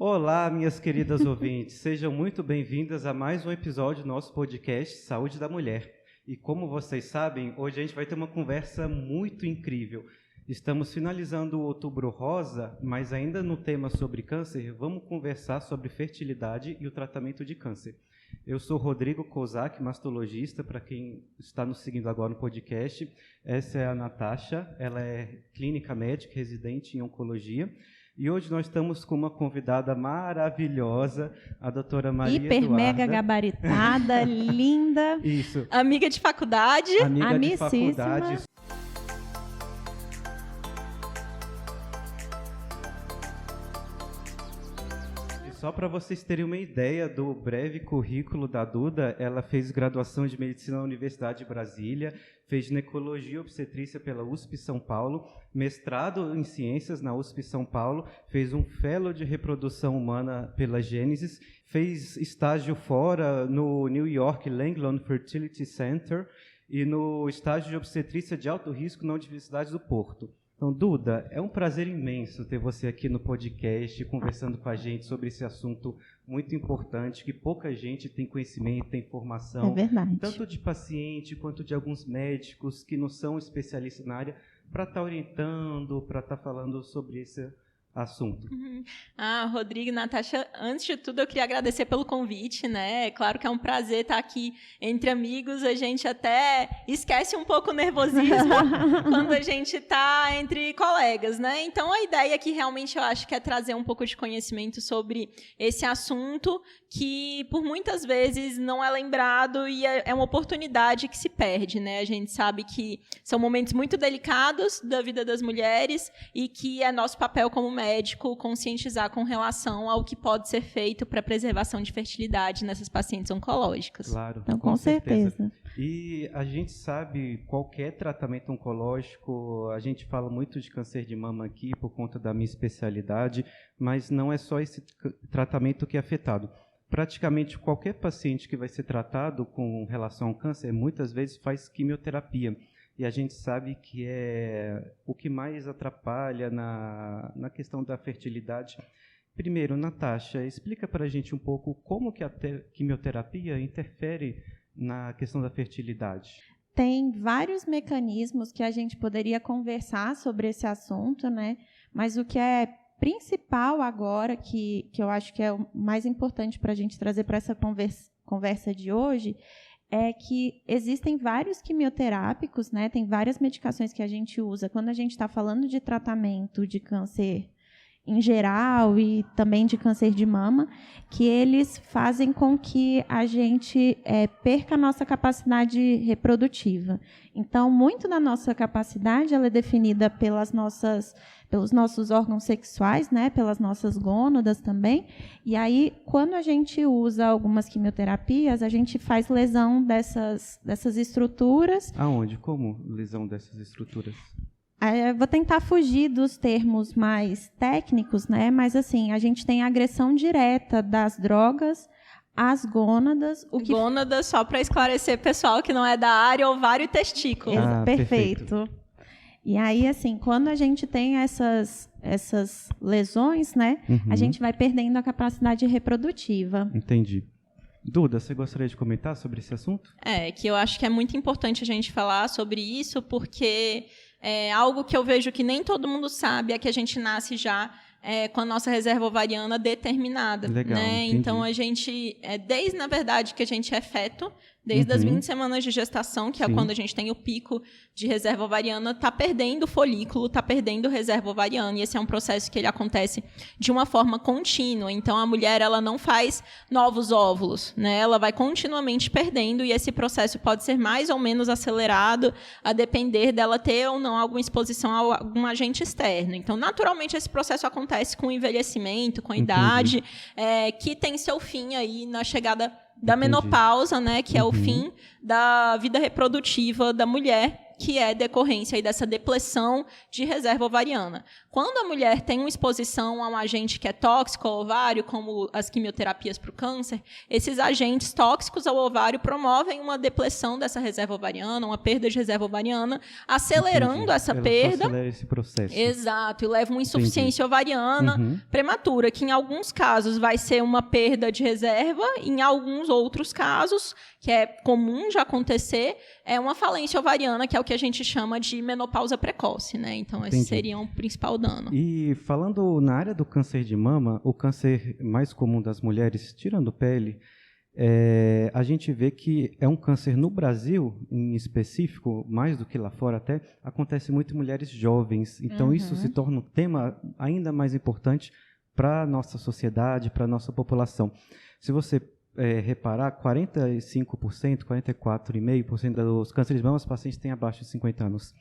Olá, minhas queridas ouvintes, sejam muito bem-vindas a mais um episódio do nosso podcast Saúde da Mulher. E como vocês sabem, hoje a gente vai ter uma conversa muito incrível. Estamos finalizando o Outubro Rosa, mas ainda no tema sobre câncer, vamos conversar sobre fertilidade e o tratamento de câncer. Eu sou Rodrigo Kozak, mastologista, para quem está nos seguindo agora no podcast. Essa é a Natasha, ela é clínica médica, residente em oncologia. E hoje nós estamos com uma convidada maravilhosa, a doutora Maria Eduarda. Mega gabaritada, linda. Isso. Amiga de faculdade. Amiga de faculdade. Só para vocês terem uma ideia do breve currículo da Duda, ela fez graduação de Medicina na Universidade de Brasília, fez ginecologia e obstetrícia pela USP São Paulo, mestrado em ciências na USP São Paulo, fez um fellow de reprodução humana pela Gênesis, fez estágio fora no New York Langland Fertility Center e no estágio de obstetrícia de alto risco na Universidade do Porto. Então, Duda, é um prazer imenso ter você aqui no podcast, conversando com a gente sobre esse assunto muito importante, que pouca gente tem conhecimento, tem informação. É verdade. Tanto de paciente, quanto de alguns médicos que não são especialistas na área, para estar orientando, para estar falando sobre esse assunto. Rodrigo e Natasha, antes de tudo eu queria agradecer pelo convite, né? É claro que é um prazer estar aqui entre amigos, a gente até esquece um pouco o nervosismo quando a gente está entre colegas, né? Então a ideia aqui realmente eu acho que é trazer um pouco de conhecimento sobre esse assunto que por muitas vezes não é lembrado e é uma oportunidade que se perde, né? A gente sabe que são momentos muito delicados da vida das mulheres e que é nosso papel como médico conscientizar com relação ao que pode ser feito para a preservação de fertilidade nessas pacientes oncológicas. Claro, então, com certeza. E a gente sabe, qualquer tratamento oncológico, a gente fala muito de câncer de mama aqui por conta da minha especialidade, mas não é só esse tratamento que é afetado. Praticamente qualquer paciente que vai ser tratado com relação ao câncer, muitas vezes faz quimioterapia. E a gente sabe que é o que mais atrapalha na questão da fertilidade. Primeiro, Natasha, explica para a gente um pouco como que a quimioterapia interfere na questão da fertilidade. Tem vários mecanismos que a gente poderia conversar sobre esse assunto, né? Mas o que é principal agora, que eu acho que é o mais importante para a gente trazer para essa conversa de hoje, é que existem vários quimioterápicos, né? Tem várias medicações que a gente usa quando a gente está falando de tratamento de câncer em geral e também de câncer de mama, que eles fazem com que a gente perca a nossa capacidade reprodutiva. Então, muito da nossa capacidade ela é definida pelos nossos órgãos sexuais, né, pelas nossas gônadas também. E aí, quando a gente usa algumas quimioterapias, a gente faz lesão dessas estruturas. Aonde? Como lesão dessas estruturas? Eu vou tentar fugir dos termos mais técnicos, né? Mas assim, a gente tem a agressão direta das drogas às gônadas. Gônadas, só para esclarecer pessoal que não é da área, ovário e testículo. Perfeito. E aí, assim, quando a gente tem essas lesões, né? A gente vai perdendo a capacidade reprodutiva. Entendi. Duda, você gostaria de comentar sobre esse assunto? Que eu acho que é muito importante a gente falar sobre isso, porque algo que eu vejo que nem todo mundo sabe é que a gente nasce já com a nossa reserva ovariana determinada. Legal, né? Então, a gente, desde, na verdade, que a gente é feto, desde as 20 semanas de gestação, que é quando a gente tem o pico de reserva ovariana, está perdendo folículo, está perdendo reserva ovariana. E esse é um processo que ele acontece de uma forma contínua. Então, a mulher ela não faz novos óvulos, né? Ela vai continuamente perdendo e esse processo pode ser mais ou menos acelerado a depender dela ter ou não alguma exposição a algum agente externo. Então, naturalmente, esse processo acontece com o envelhecimento, com a idade, que tem seu fim aí na chegada da menopausa, né, que é o fim da vida reprodutiva da mulher, que é decorrência aí dessa depressão de reserva ovariana. Quando a mulher tem uma exposição a um agente que é tóxico ao ovário, como as quimioterapias para o câncer, esses agentes tóxicos ao ovário promovem uma depressão dessa reserva ovariana, uma perda de reserva ovariana, acelerando essa perda. Acelera esse processo. Exato, e leva uma insuficiência ovariana prematura, que em alguns casos vai ser uma perda de reserva, em alguns outros casos, que é comum de acontecer, é uma falência ovariana, que é o que a gente chama de menopausa precoce, né? Então, esse seria um principal dano. E falando na área do câncer de mama, o câncer mais comum das mulheres, tirando pele, a gente vê que é um câncer no Brasil, em específico, mais do que lá fora até, acontece muito em mulheres jovens. Então, isso se torna um tema ainda mais importante para a nossa sociedade, para a nossa população. Se você reparar, 45%, 44,5% dos cânceres de mama, os pacientes têm abaixo de 50 anos.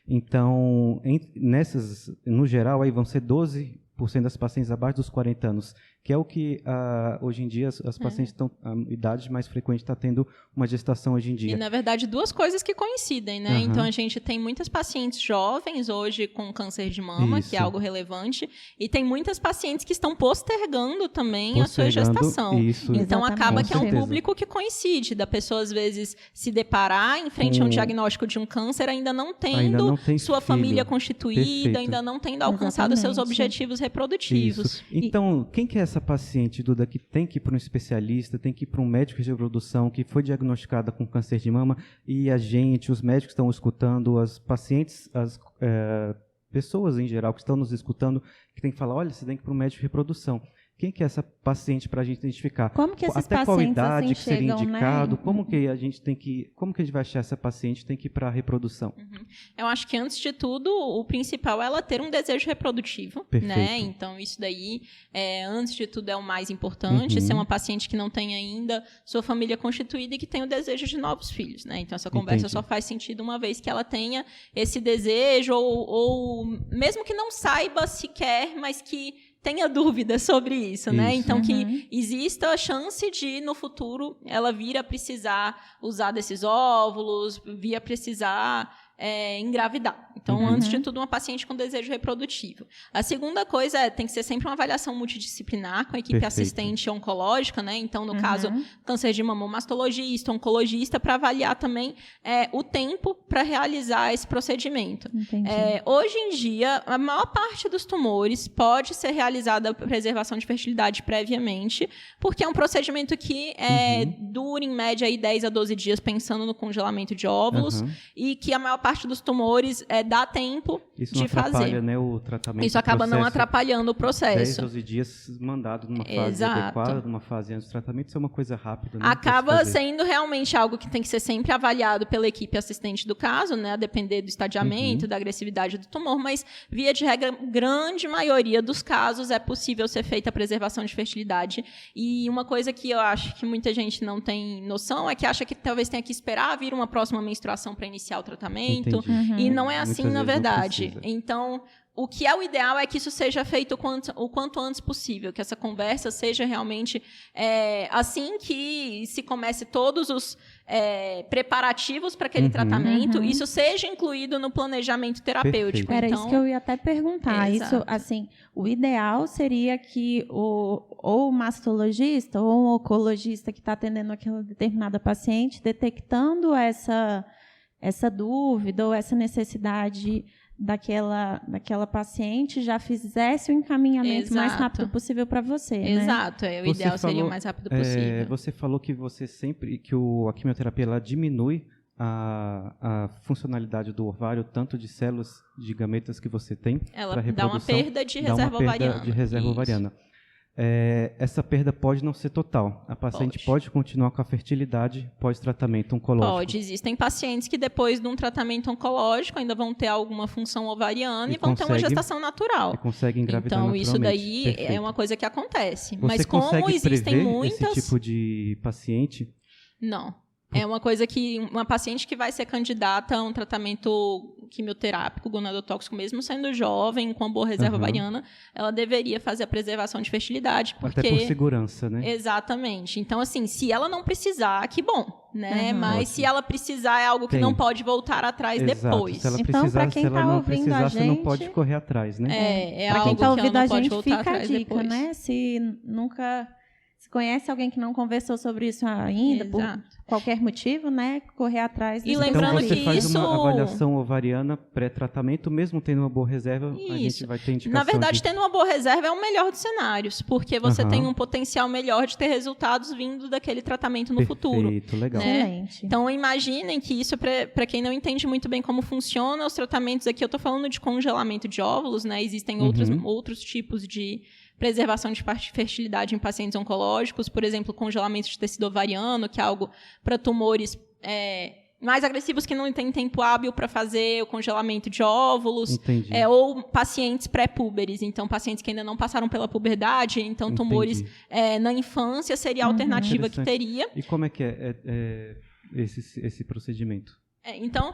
Então, nessas, no geral, aí vão ser 12% das pacientes abaixo dos 40 anos, que é o que hoje em dia as pacientes estão, a idade mais frequente está tendo uma gestação hoje em dia. E, na verdade, duas coisas que coincidem, né? Então, a gente tem muitas pacientes jovens hoje com câncer de mama, que é algo relevante, e tem muitas pacientes que estão postergando também a sua gestação. Isso, então, acaba que é um certeza. público que coincide, da pessoa, às vezes, se deparar em frente a um diagnóstico de um câncer, ainda não tendo sua família constituída, Perfeito. ainda não tendo alcançado seus objetivos reprodutivos. Isso. Então, quem que é essa paciente, Duda, que tem que ir para um especialista, tem que ir para um médico de reprodução, que foi diagnosticada com câncer de mama, e a gente, os médicos estão escutando, as pacientes, as pessoas em geral que estão nos escutando, que tem que falar, olha, você tem que ir para um médico de reprodução. Quem que é essa paciente para a gente identificar? Como que esses até qual pacientes idade assim que seria chegam, indicado? né? Como que a gente vai achar essa paciente tem que ir para a reprodução? Eu acho que, antes de tudo, o principal é ela ter um desejo reprodutivo, Perfeito. né? Então, isso daí, antes de tudo, é o mais importante. Ser uma paciente que não tem ainda sua família constituída e que tem o desejo de novos filhos, né? Então, essa conversa só faz sentido uma vez que ela tenha esse desejo, ou mesmo que não saiba se quer, mas que tenha dúvidas sobre isso, né? Então, que exista a chance de, no futuro, ela vir a precisar usar desses óvulos, vir a precisar engravidar. Então, antes de tudo, uma paciente com desejo reprodutivo. A segunda coisa tem que ser sempre uma avaliação multidisciplinar com a equipe assistente oncológica, né? Então, no caso, câncer de mama, um mastologista, oncologista, para avaliar também o tempo para realizar esse procedimento. Hoje em dia, a maior parte dos tumores pode ser realizada a preservação de fertilidade previamente, porque é um procedimento que dura, em média, aí 10 a 12 dias, pensando no congelamento de óvulos, e que a maior parte dos tumores dá tempo de fazer. Isso não atrapalha, né, o tratamento. Isso acaba não atrapalhando o 10, processo. 12 dias mandado numa fase adequada, numa fase antes do tratamento, isso é uma coisa rápida. Acaba sendo realmente algo que tem que ser sempre avaliado pela equipe assistente do caso, né, a depender do estadiamento, da agressividade do tumor, mas, via de regra, grande maioria dos casos é possível ser feita a preservação de fertilidade. E uma coisa que eu acho que muita gente não tem noção é que acha que talvez tenha que esperar vir uma próxima menstruação para iniciar o tratamento. E não é assim, na verdade. Então, o que é o ideal é que isso seja feito o quanto antes possível, que essa conversa seja realmente assim que se comece todos os preparativos para aquele tratamento, isso seja incluído no planejamento terapêutico. Era isso que eu ia até perguntar. Isso, assim, o ideal seria que ou o mastologista ou o oncologista que está atendendo aquela determinada paciente, detectando essa dúvida ou essa necessidade daquela paciente, já fizesse o encaminhamento mais rápido possível para você, né? Exato, o ideal seria o mais rápido possível. Você falou que a quimioterapia ela diminui a funcionalidade do ovário, tanto de células de gametas que você tem para reprodução. Ela dá uma perda de reserva ovariana. Essa perda pode não ser total. A paciente pode continuar com a fertilidade pós-tratamento oncológico. Pode. Existem pacientes que, depois de um tratamento oncológico, ainda vão ter alguma função ovariana e vão ter uma gestação natural. E conseguem engravidar então, naturalmente. isso daí Perfeito. é uma coisa que acontece. Você mas como consegue existem prever muitas... esse tipo de paciente? Não. É uma coisa que uma paciente que vai ser candidata a um tratamento quimioterápico, gonadotóxico, mesmo sendo jovem, com uma boa reserva ovariana, ela deveria fazer a preservação de fertilidade, porque... Até por segurança, né? Exatamente. Então, assim, se ela não precisar, que bom, né? Mas se ela precisar, é algo que não pode voltar atrás depois. Se ela então, precisar, quem se ela tá não ouvindo precisar, a você gente... não pode correr atrás, né? Para quem está ouvindo a gente, fica a dica, depois. né? Se nunca... Se conhece alguém que não conversou sobre isso ainda, por qualquer motivo, né? Correr atrás. E lembrando então, você que faz isso... uma avaliação ovariana pré-tratamento, mesmo tendo uma boa reserva, a gente vai ter indicação. Na verdade, tendo uma boa reserva é o melhor dos cenários, porque você tem um potencial melhor de ter resultados vindo daquele tratamento no futuro. Perfeito, legal. Né? Excelente. Então, imaginem que isso, para quem não entende muito bem como funciona, os tratamentos aqui, eu estou falando de congelamento de óvulos, né? Existem outros tipos de preservação de fertilidade em pacientes oncológicos, por exemplo, congelamento de tecido ovariano, que é algo para tumores mais agressivos que não têm tempo hábil para fazer o congelamento de óvulos, ou pacientes pré-púberes, então pacientes que ainda não passaram pela puberdade, então tumores na infância seria a alternativa que teria. E como é que é esse procedimento? Então,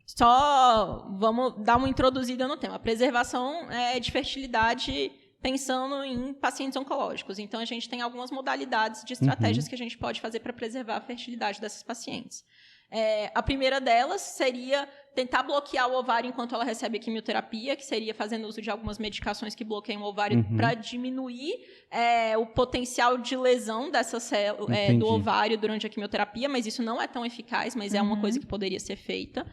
só vamos dar uma introduzida no tema. A preservação de fertilidade pensando em pacientes oncológicos. Então, a gente tem algumas modalidades de estratégias que a gente pode fazer para preservar a fertilidade dessas pacientes. A primeira delas seria tentar bloquear o ovário enquanto ela recebe a quimioterapia, que seria fazendo uso de algumas medicações que bloqueiam o ovário para diminuir o potencial de lesão dessa célula do ovário durante a quimioterapia, mas isso não é tão eficaz, mas é uma coisa que poderia ser feita.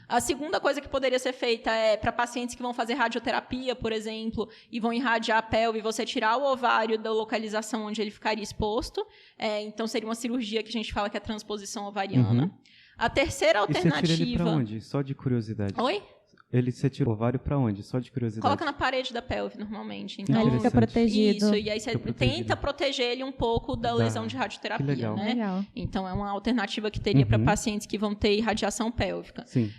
A segunda coisa que poderia ser feita é para pacientes que vão fazer radioterapia, por exemplo, e vão irradiar a pelve, você tirar o ovário da localização onde ele ficaria exposto. Então, seria uma cirurgia que a gente fala que é a transposição ovariana. A terceira alternativa... E você tira ele para onde? Só de curiosidade. Oi? Você tira o ovário para onde? Só de curiosidade. Coloca na parede da pelve, normalmente. Então, ele fica protegido. Isso, e aí você tenta proteger ele um pouco da lesão de radioterapia, que legal. né? Legal. Então, é uma alternativa que teria para pacientes que vão ter irradiação pélvica. Sim.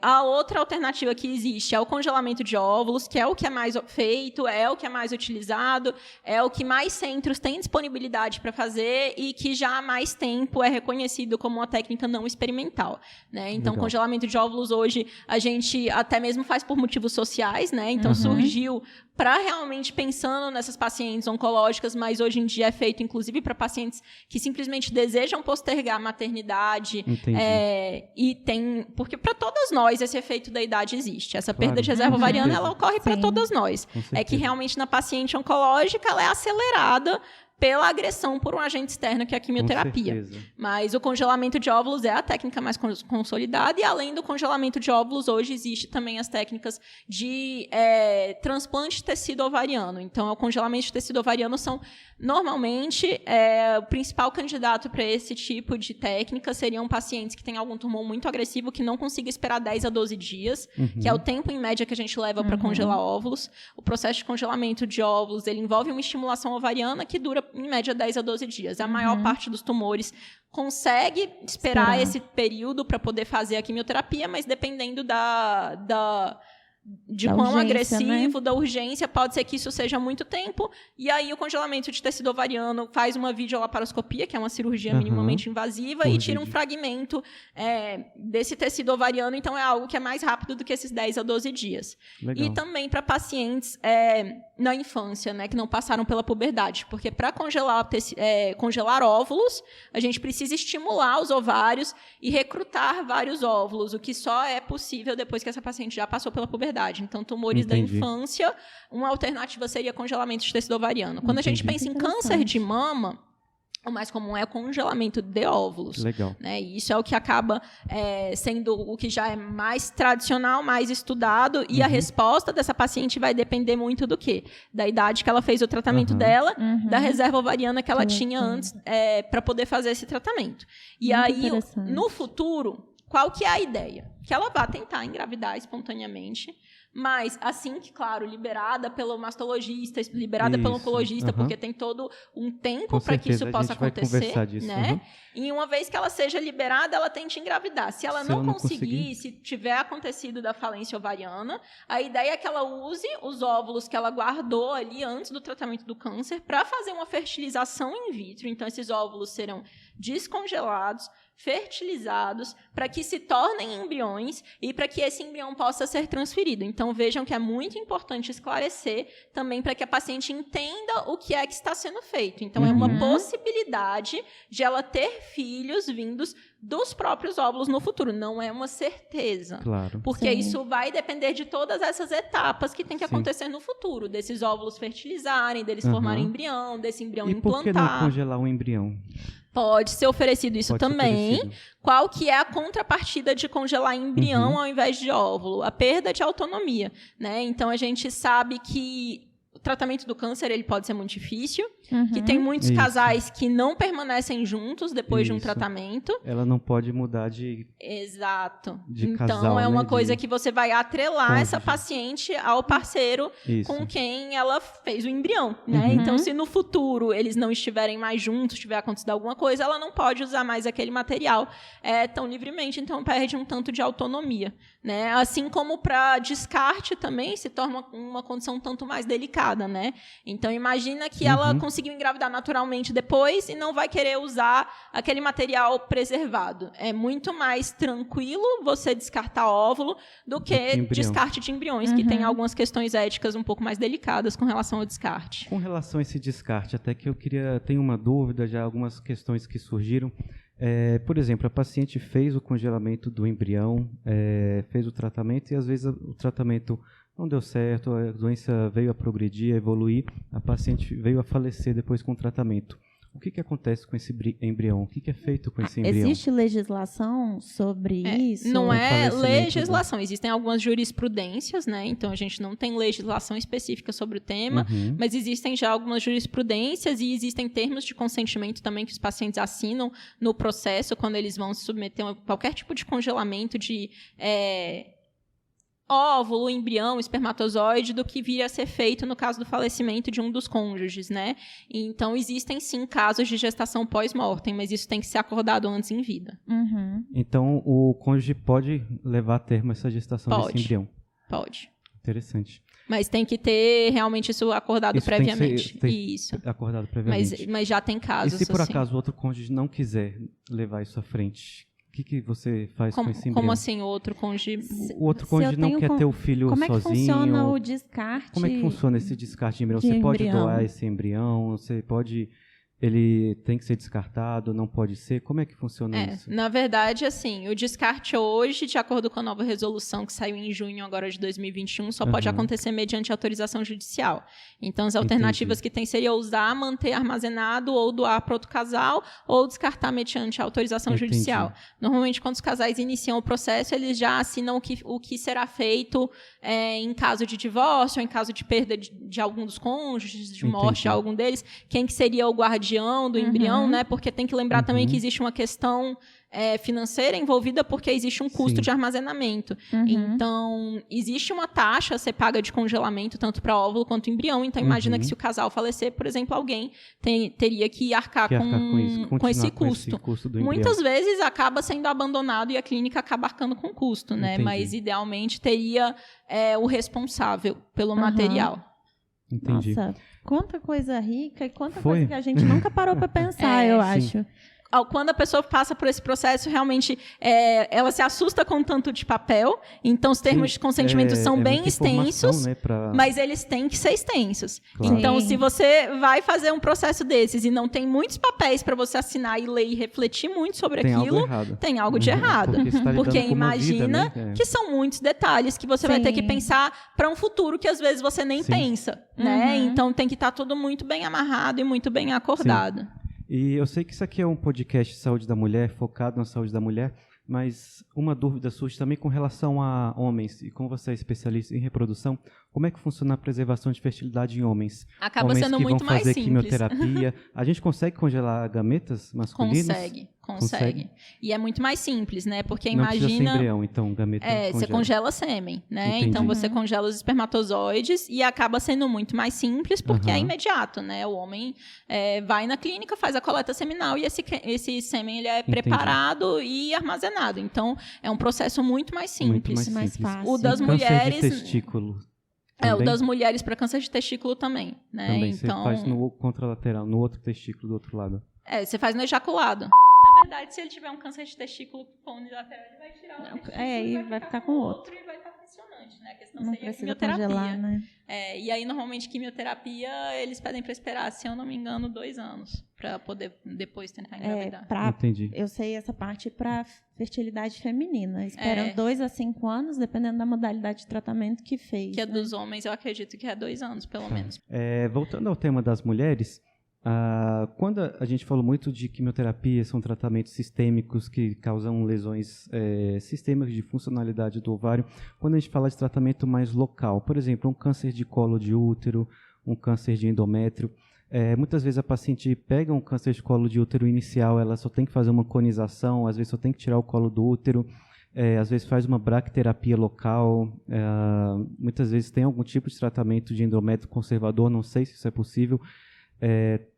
A outra alternativa que existe é o congelamento de óvulos, que é o que é mais feito, é o que é mais utilizado, é o que mais centros têm disponibilidade para fazer e que já há mais tempo é reconhecido como uma técnica não experimental, né? Então, legal. Congelamento de óvulos hoje, a gente até mesmo faz por motivos sociais, né? Então, surgiu para realmente pensando nessas pacientes oncológicas, mas hoje em dia é feito, inclusive, para pacientes que simplesmente desejam postergar a maternidade. E tem... Porque para todas nós esse efeito da idade existe. Essa perda de reserva ovariana, ela ocorre para todas nós. É que realmente na paciente oncológica ela é acelerada pela agressão por um agente externo, que é a quimioterapia. Mas o congelamento de óvulos é a técnica mais consolidada, e além do congelamento de óvulos, hoje existe também as técnicas de transplante de tecido ovariano. Então, o congelamento de tecido ovariano são, normalmente, o principal candidato para esse tipo de técnica seriam pacientes que têm algum tumor muito agressivo, que não consiga esperar 10 a 12 dias, que é o tempo, em média, que a gente leva para congelar óvulos. O processo de congelamento de óvulos, ele envolve uma estimulação ovariana que dura em média 10 a 12 dias. A maior parte dos tumores consegue esperar esse período para poder fazer a quimioterapia, mas dependendo de quão urgência, agressivo, da urgência, pode ser que isso seja muito tempo, e aí o congelamento de tecido ovariano faz uma videolaparoscopia, que é uma cirurgia minimamente invasiva, e tira um fragmento desse tecido ovariano, então é algo que é mais rápido do que esses 10 a 12 dias. Legal. E também para pacientes na infância, né, que não passaram pela puberdade, porque para congelar óvulos, a gente precisa estimular os ovários e recrutar vários óvulos, o que só é possível depois que essa paciente já passou pela puberdade. Então, tumores da infância, uma alternativa seria congelamento de tecido ovariano. Quando a gente pensa em câncer de mama, o mais comum é o congelamento de óvulos. Legal. Né? E isso é o que acaba sendo o que já é mais tradicional, mais estudado, e a resposta dessa paciente vai depender muito do quê? Da idade que ela fez o tratamento dela, da reserva ovariana que ela tinha antes para poder fazer esse tratamento. E muito aí, no futuro, qual que é a ideia? Que ela vá tentar engravidar espontaneamente, mas assim que, claro, liberada pelo mastologista, liberada pelo oncologista, porque tem todo um tempo para que isso possa acontecer, disso, né? E uma vez que ela seja liberada, ela tente engravidar. Se ela não conseguir, se tiver acontecido da falência ovariana, a ideia é que ela use os óvulos que ela guardou ali antes do tratamento do câncer para fazer uma fertilização in vitro. Então, esses óvulos serão descongelados, fertilizados, para que se tornem embriões e para que esse embrião possa ser transferido. Então, vejam que é muito importante esclarecer também para que a paciente entenda o que é que está sendo feito. Então, é uma possibilidade de ela ter filhos vindos dos próprios óvulos no futuro. Não é uma certeza. Claro. Porque isso vai depender de todas essas etapas que tem que acontecer no futuro. Desses óvulos fertilizarem, deles formarem embrião, desse embrião implantar. E por que não congelar um embrião? Pode ser oferecido isso também. Qual que é a contrapartida de congelar embrião ao invés de óvulo? A perda de autonomia, né? Então, a gente sabe que o tratamento do câncer ele pode ser muito difícil, que tem muitos casais que não permanecem juntos depois de um tratamento. Ela não pode mudar de Exato. De então, casal, é uma né? coisa que você vai atrelar cônjuge. essa paciente ao parceiro com quem ela fez o embrião, né? Então, se no futuro eles não estiverem mais juntos, tiver acontecido alguma coisa, ela não pode usar mais aquele material tão livremente, então perde um tanto de autonomia, né? Assim como para descarte também se torna uma condição um tanto mais delicada, né? Então, imagina que ela conseguiu engravidar naturalmente depois e não vai querer usar aquele material preservado. É muito mais tranquilo você descartar óvulo do que descarte de embriões, que tem algumas questões éticas um pouco mais delicadas com relação ao descarte. Com relação a esse descarte, até que tenho uma dúvida, já algumas questões que surgiram. Por exemplo, a paciente fez o congelamento do embrião, fez o tratamento e às vezes o tratamento não deu certo, a doença veio a progredir, a evoluir, a paciente veio a falecer depois com o tratamento. O que acontece com esse embrião? O que é feito com esse embrião? Existe legislação sobre isso? Não é legislação. Existem algumas jurisprudências, né? Então, a gente não tem legislação específica sobre o tema, mas existem já algumas jurisprudências e existem termos de consentimento também que os pacientes assinam no processo quando eles vão se submeter a qualquer tipo de congelamento de óvulo, embrião, espermatozoide, do que viria a ser feito no caso do falecimento de um dos cônjuges, né? Então, existem, sim, casos de gestação pós-mortem, mas isso tem que ser acordado antes em vida. Então, o cônjuge pode levar a termo essa gestação desse embrião? Pode. Interessante. Mas tem que ter realmente isso acordado previamente. Isso. Acordado previamente. Mas já tem casos. E se por acaso o outro cônjuge não quiser levar isso à frente? O que você faz com esse embrião? Como assim o outro cônjuge? O outro cônjuge não quer ter o filho sozinho. Como é que funciona o descarte? Como é que funciona esse descarte de embrião? Você pode doar esse embrião? Você pode... Ele tem que ser descartado? Não pode ser? Como é que funciona isso? Na verdade, assim, o descarte hoje, de acordo com a nova resolução que saiu em junho agora de 2021, só pode acontecer mediante autorização judicial. Então, as alternativas que tem seria usar, manter armazenado ou doar para outro casal ou descartar mediante autorização judicial. Normalmente, quando os casais iniciam o processo, eles já assinam o que será feito em caso de divórcio, em caso de perda de algum dos cônjuges, de morte de algum deles, quem que seria o guardião do embrião, né? Porque tem que lembrar também que existe uma questão financeira envolvida porque existe um custo de armazenamento. Então, existe uma taxa a ser paga de congelamento tanto para óvulo quanto embrião. Então, imagina que se o casal falecer, por exemplo, alguém teria que arcar com esse custo. Muitas vezes acaba sendo abandonado e a clínica acaba arcando com o custo, né? Mas, idealmente, teria o responsável pelo material. Entendi. Nossa, quanta coisa rica e quanta coisa que a gente nunca parou para pensar, eu acho. Quando a pessoa passa por esse processo, realmente ela se assusta com o tanto de papel. Então, os termos de consentimento são bem extensos, né, mas eles têm que ser extensos. Claro. Então, se você vai fazer um processo desses e não tem muitos papéis para você assinar e ler e refletir muito sobre aquilo, tem algo de errado. Porque imagina vida, né? Que são muitos detalhes que você vai ter que pensar para um futuro que às vezes você nem pensa. Né? Então, tem que estar tudo muito bem amarrado e muito bem acordado. E eu sei que isso aqui é um podcast de saúde da mulher, focado na saúde da mulher, mas uma dúvida surge também com relação a homens, e como você é especialista em reprodução, como é que funciona a preservação de fertilidade em homens? Acaba homens sendo que muito vão mais fazer simples. Quimioterapia. A gente consegue congelar gametas masculinos? Consegue. E é muito mais simples, né? Porque não imagina... precisa ser embrião, então, gameta você congela sêmen, né? Entendi. Então, você congela os espermatozoides e acaba sendo muito mais simples porque é imediato, né? O homem vai na clínica, faz a coleta seminal e esse sêmen ele é preparado e armazenado. Então, é um processo muito mais simples. Mais fácil. O das mulheres... Câncer de testículo. O das mulheres para câncer de testículo também, né? Também, então, você faz no contralateral, no outro testículo do outro lado. Você faz no ejaculado. verdade, se ele tiver um câncer de testículo que for unilateral, ele vai tirar o testículo e vai ficar com outro. E vai estar funcionante, né? A questão Não seria a precisa quimioterapia. congelar, né? E aí, normalmente, quimioterapia, eles pedem para esperar, se eu não me engano, 2 anos, para poder depois tentar engravidar. Entendi. Eu sei essa parte para fertilidade feminina. Esperam 2 a 5 anos, dependendo da modalidade de tratamento que fez. Que é dos homens, eu acredito que é 2 anos, pelo menos. Voltando ao tema das mulheres, quando a gente falou muito de quimioterapia, são tratamentos sistêmicos que causam lesões sistêmicas de funcionalidade do ovário. Quando a gente fala de tratamento mais local, por exemplo, um câncer de colo de útero, um câncer de endométrio, muitas vezes a paciente pega um câncer de colo de útero inicial, ela só tem que fazer uma conização, às vezes só tem que tirar o colo do útero, às vezes faz uma bracterapia local, muitas vezes tem algum tipo de tratamento de endométrio conservador, não sei se isso é possível.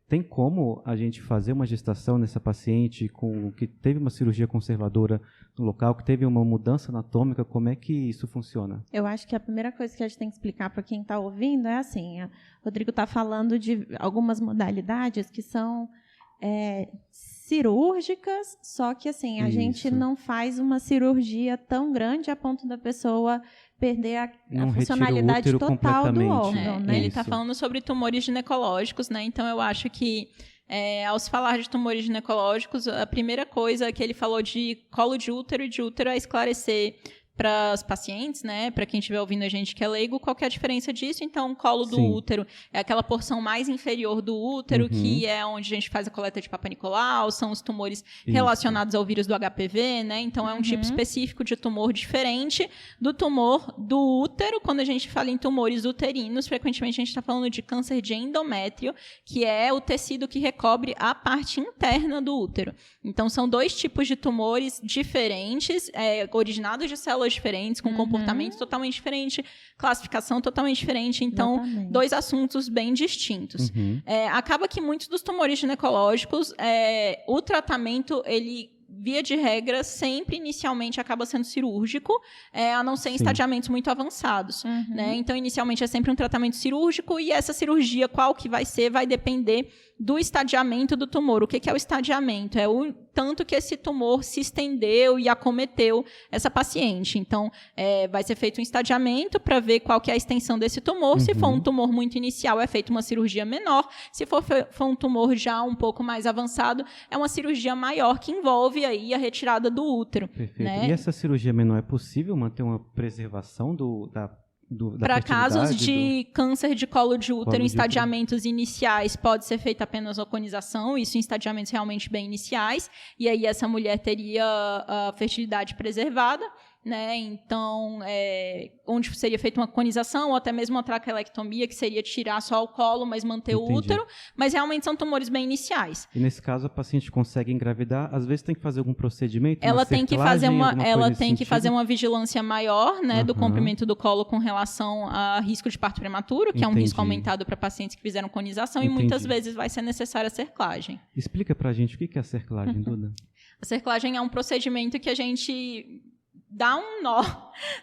Tem como a gente fazer uma gestação nessa paciente que teve uma cirurgia conservadora no local, que teve uma mudança anatômica? Como é que isso funciona? Eu acho que a primeira coisa que a gente tem que explicar para quem está ouvindo é assim, o Rodrigo está falando de algumas modalidades que são cirúrgicas, só que assim, a gente não faz uma cirurgia tão grande a ponto da pessoa perder a funcionalidade total do órgão, né? Ele está falando sobre tumores ginecológicos, né? Então, eu acho que, ao se falar de tumores ginecológicos, a primeira coisa que ele falou de colo de útero e de útero é esclarecer para as pacientes, né, para quem estiver ouvindo a gente que é leigo, qual que é a diferença disso? Então, o colo do útero é aquela porção mais inferior do útero, que é onde a gente faz a coleta de Papa Nicolau, são os tumores relacionados ao vírus do HPV, né? Então, é um tipo específico de tumor diferente do tumor do útero. Quando a gente fala em tumores uterinos, frequentemente a gente está falando de câncer de endométrio, que é o tecido que recobre a parte interna do útero. Então, são 2 tipos de tumores diferentes, originados de células diferentes, com comportamento totalmente diferente, classificação totalmente diferente. Então, 2 assuntos bem distintos. Acaba que muitos dos tumores ginecológicos, o tratamento, ele, via de regra, sempre inicialmente acaba sendo cirúrgico, a não ser em estadiamentos muito avançados. Né? Então, inicialmente é sempre um tratamento cirúrgico, e essa cirurgia, qual que vai ser, vai depender do estadiamento do tumor. O que é o estadiamento? É o tanto que esse tumor se estendeu e acometeu essa paciente. Então, vai ser feito um estadiamento para ver qual que é a extensão desse tumor. Se for um tumor muito inicial, é feita uma cirurgia menor. Se for um tumor já um pouco mais avançado, é uma cirurgia maior que envolve aí a retirada do útero. Perfeito. Né? E essa cirurgia menor, é possível manter uma preservação da para casos de câncer de colo de útero em estadiamentos iniciais, pode ser feita apenas oconização, isso em estadiamentos realmente bem iniciais, e aí essa mulher teria a fertilidade preservada, né? Então, onde seria feita uma conização ou até mesmo uma traquelectomia, que seria tirar só o colo, mas manter o útero, mas realmente são tumores bem iniciais. E nesse caso a paciente consegue engravidar, às vezes tem que fazer algum procedimento? Ela tem que fazer uma vigilância maior, né, do comprimento do colo com relação a risco de parto prematuro, que é um risco aumentado para pacientes que fizeram conização, e muitas vezes vai ser necessária a cerclagem. Explica pra gente o que é a cerclagem, Duda. A cerclagem é um procedimento que a gente dá um nó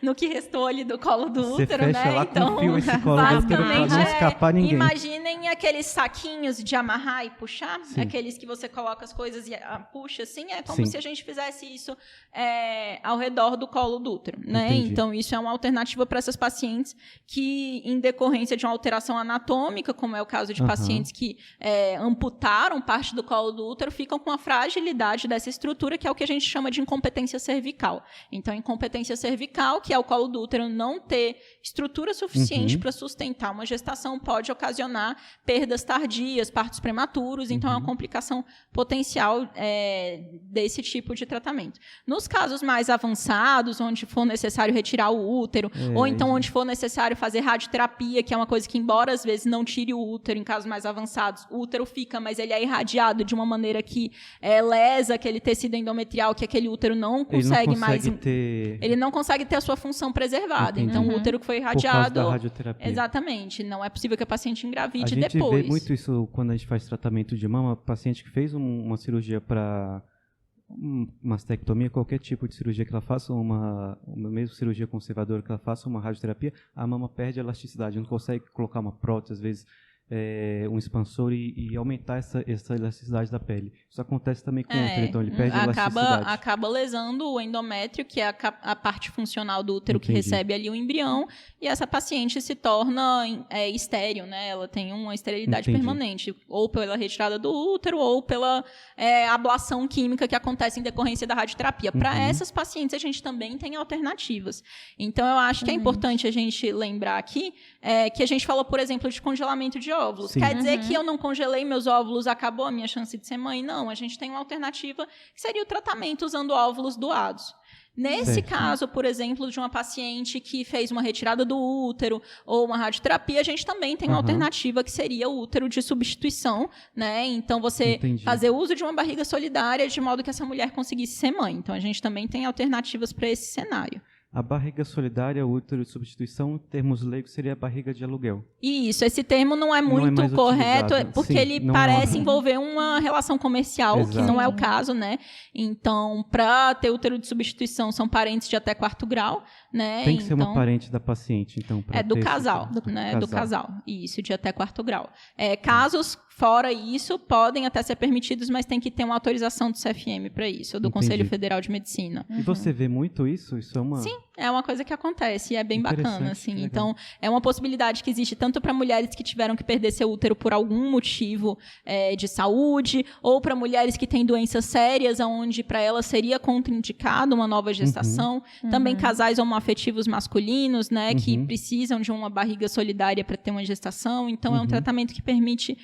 no que restou ali do colo do útero, fecha né? Lá então, com fio esse colo do útero pra não escapar ninguém. Imaginem aqueles saquinhos de amarrar e puxar, aqueles que você coloca as coisas e puxa assim, é como se a gente fizesse isso ao redor do colo do útero, né? Então, isso é uma alternativa para essas pacientes que, em decorrência de uma alteração anatômica, como é o caso de pacientes que amputaram parte do colo do útero, ficam com a fragilidade dessa estrutura, que é o que a gente chama de incompetência cervical. Então, incompetência cervical, que é o colo do útero não ter estrutura suficiente para sustentar uma gestação, pode ocasionar perdas tardias, partos prematuros. Então, é uma complicação potencial desse tipo de tratamento. Nos casos mais avançados, onde for necessário retirar o útero, ou então onde for necessário fazer radioterapia, que é uma coisa que, embora às vezes não tire o útero, em casos mais avançados, o útero fica, mas ele é irradiado de uma maneira que lesa aquele tecido endometrial, que aquele útero não consegue mais... Ele não consegue ter a sua função preservada. Então, o útero que foi irradiado... Por causa da radioterapia. Exatamente. Não é possível que a paciente engravide depois. A gente vê muito isso quando a gente faz tratamento de mama. Paciente que fez uma cirurgia para mastectomia, qualquer tipo de cirurgia que ela faça, mesmo cirurgia conservadora que ela faça, uma radioterapia, a mama perde a elasticidade. Não consegue colocar uma prótese, às vezes um expansor e aumentar essa elasticidade da pele. Isso acontece também com o útero, então ele perde a elasticidade. Acaba lesando o endométrio, que é a parte funcional do útero que recebe ali o embrião, e essa paciente se torna estéril, né? Ela tem uma esterilidade permanente, ou pela retirada do útero, ou pela ablação química que acontece em decorrência da radioterapia. Para essas pacientes, a gente também tem alternativas. Então, eu acho que é importante a gente lembrar aqui que a gente falou, por exemplo, de congelamento de óvulos. Sim. Quer dizer que eu não congelei meus óvulos, acabou a minha chance de ser mãe? Não, a gente tem uma alternativa que seria o tratamento usando óvulos doados. Nesse caso, por exemplo, de uma paciente que fez uma retirada do útero ou uma radioterapia, a gente também tem uma alternativa que seria o útero de substituição, né? Então, você fazer uso de uma barriga solidária de modo que essa mulher conseguisse ser mãe. Então, a gente também tem alternativas para esse cenário. A barriga solidária, o útero de substituição, em termos leigos, seria a barriga de aluguel. Isso, esse termo não é muito correto, porque ele parece envolver uma relação comercial, que não é o caso, né? Então, para ter útero de substituição, são parentes de até 4º grau, né? Tem que ser uma parente da paciente, então. Do casal, né? Do casal, isso, de até 4º grau. Casos fora isso, podem até ser permitidos, mas tem que ter uma autorização do CFM para isso, ou do Conselho Federal de Medicina. E você vê muito isso? Isso é uma... Sim, é uma coisa que acontece e é bem bacana, assim. Então, é uma possibilidade que existe tanto para mulheres que tiveram que perder seu útero por algum motivo de saúde, ou para mulheres que têm doenças sérias, onde para elas seria contraindicado uma nova gestação. Também casais homoafetivos masculinos, né, que precisam de uma barriga solidária para ter uma gestação. Então, é um tratamento que permite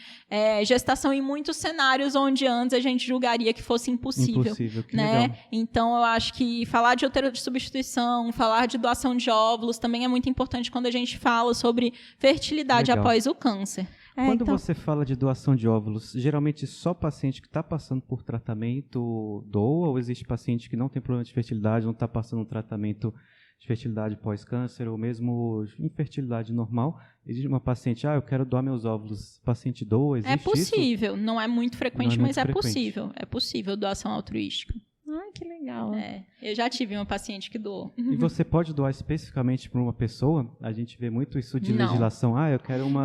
gestação em muitos cenários onde antes a gente julgaria que fosse impossível, que né? Legal. Então, eu acho que falar de útero de substituição, falar de doação de óvulos também é muito importante quando a gente fala sobre fertilidade após o câncer. Quando você fala de doação de óvulos, geralmente só paciente que está passando por tratamento doa, ou existe paciente que não tem problema de fertilidade, não está passando um tratamento de fertilidade pós-câncer, ou mesmo infertilidade normal? Existe uma paciente, eu quero doar meus óvulos, paciente doa, existe isso? É possível, não é muito frequente, mas é possível. É possível doação altruística. Ai, que legal. Eu já tive uma paciente que doou. E você pode doar especificamente para uma pessoa? A gente vê muito isso de legislação. Eu quero uma...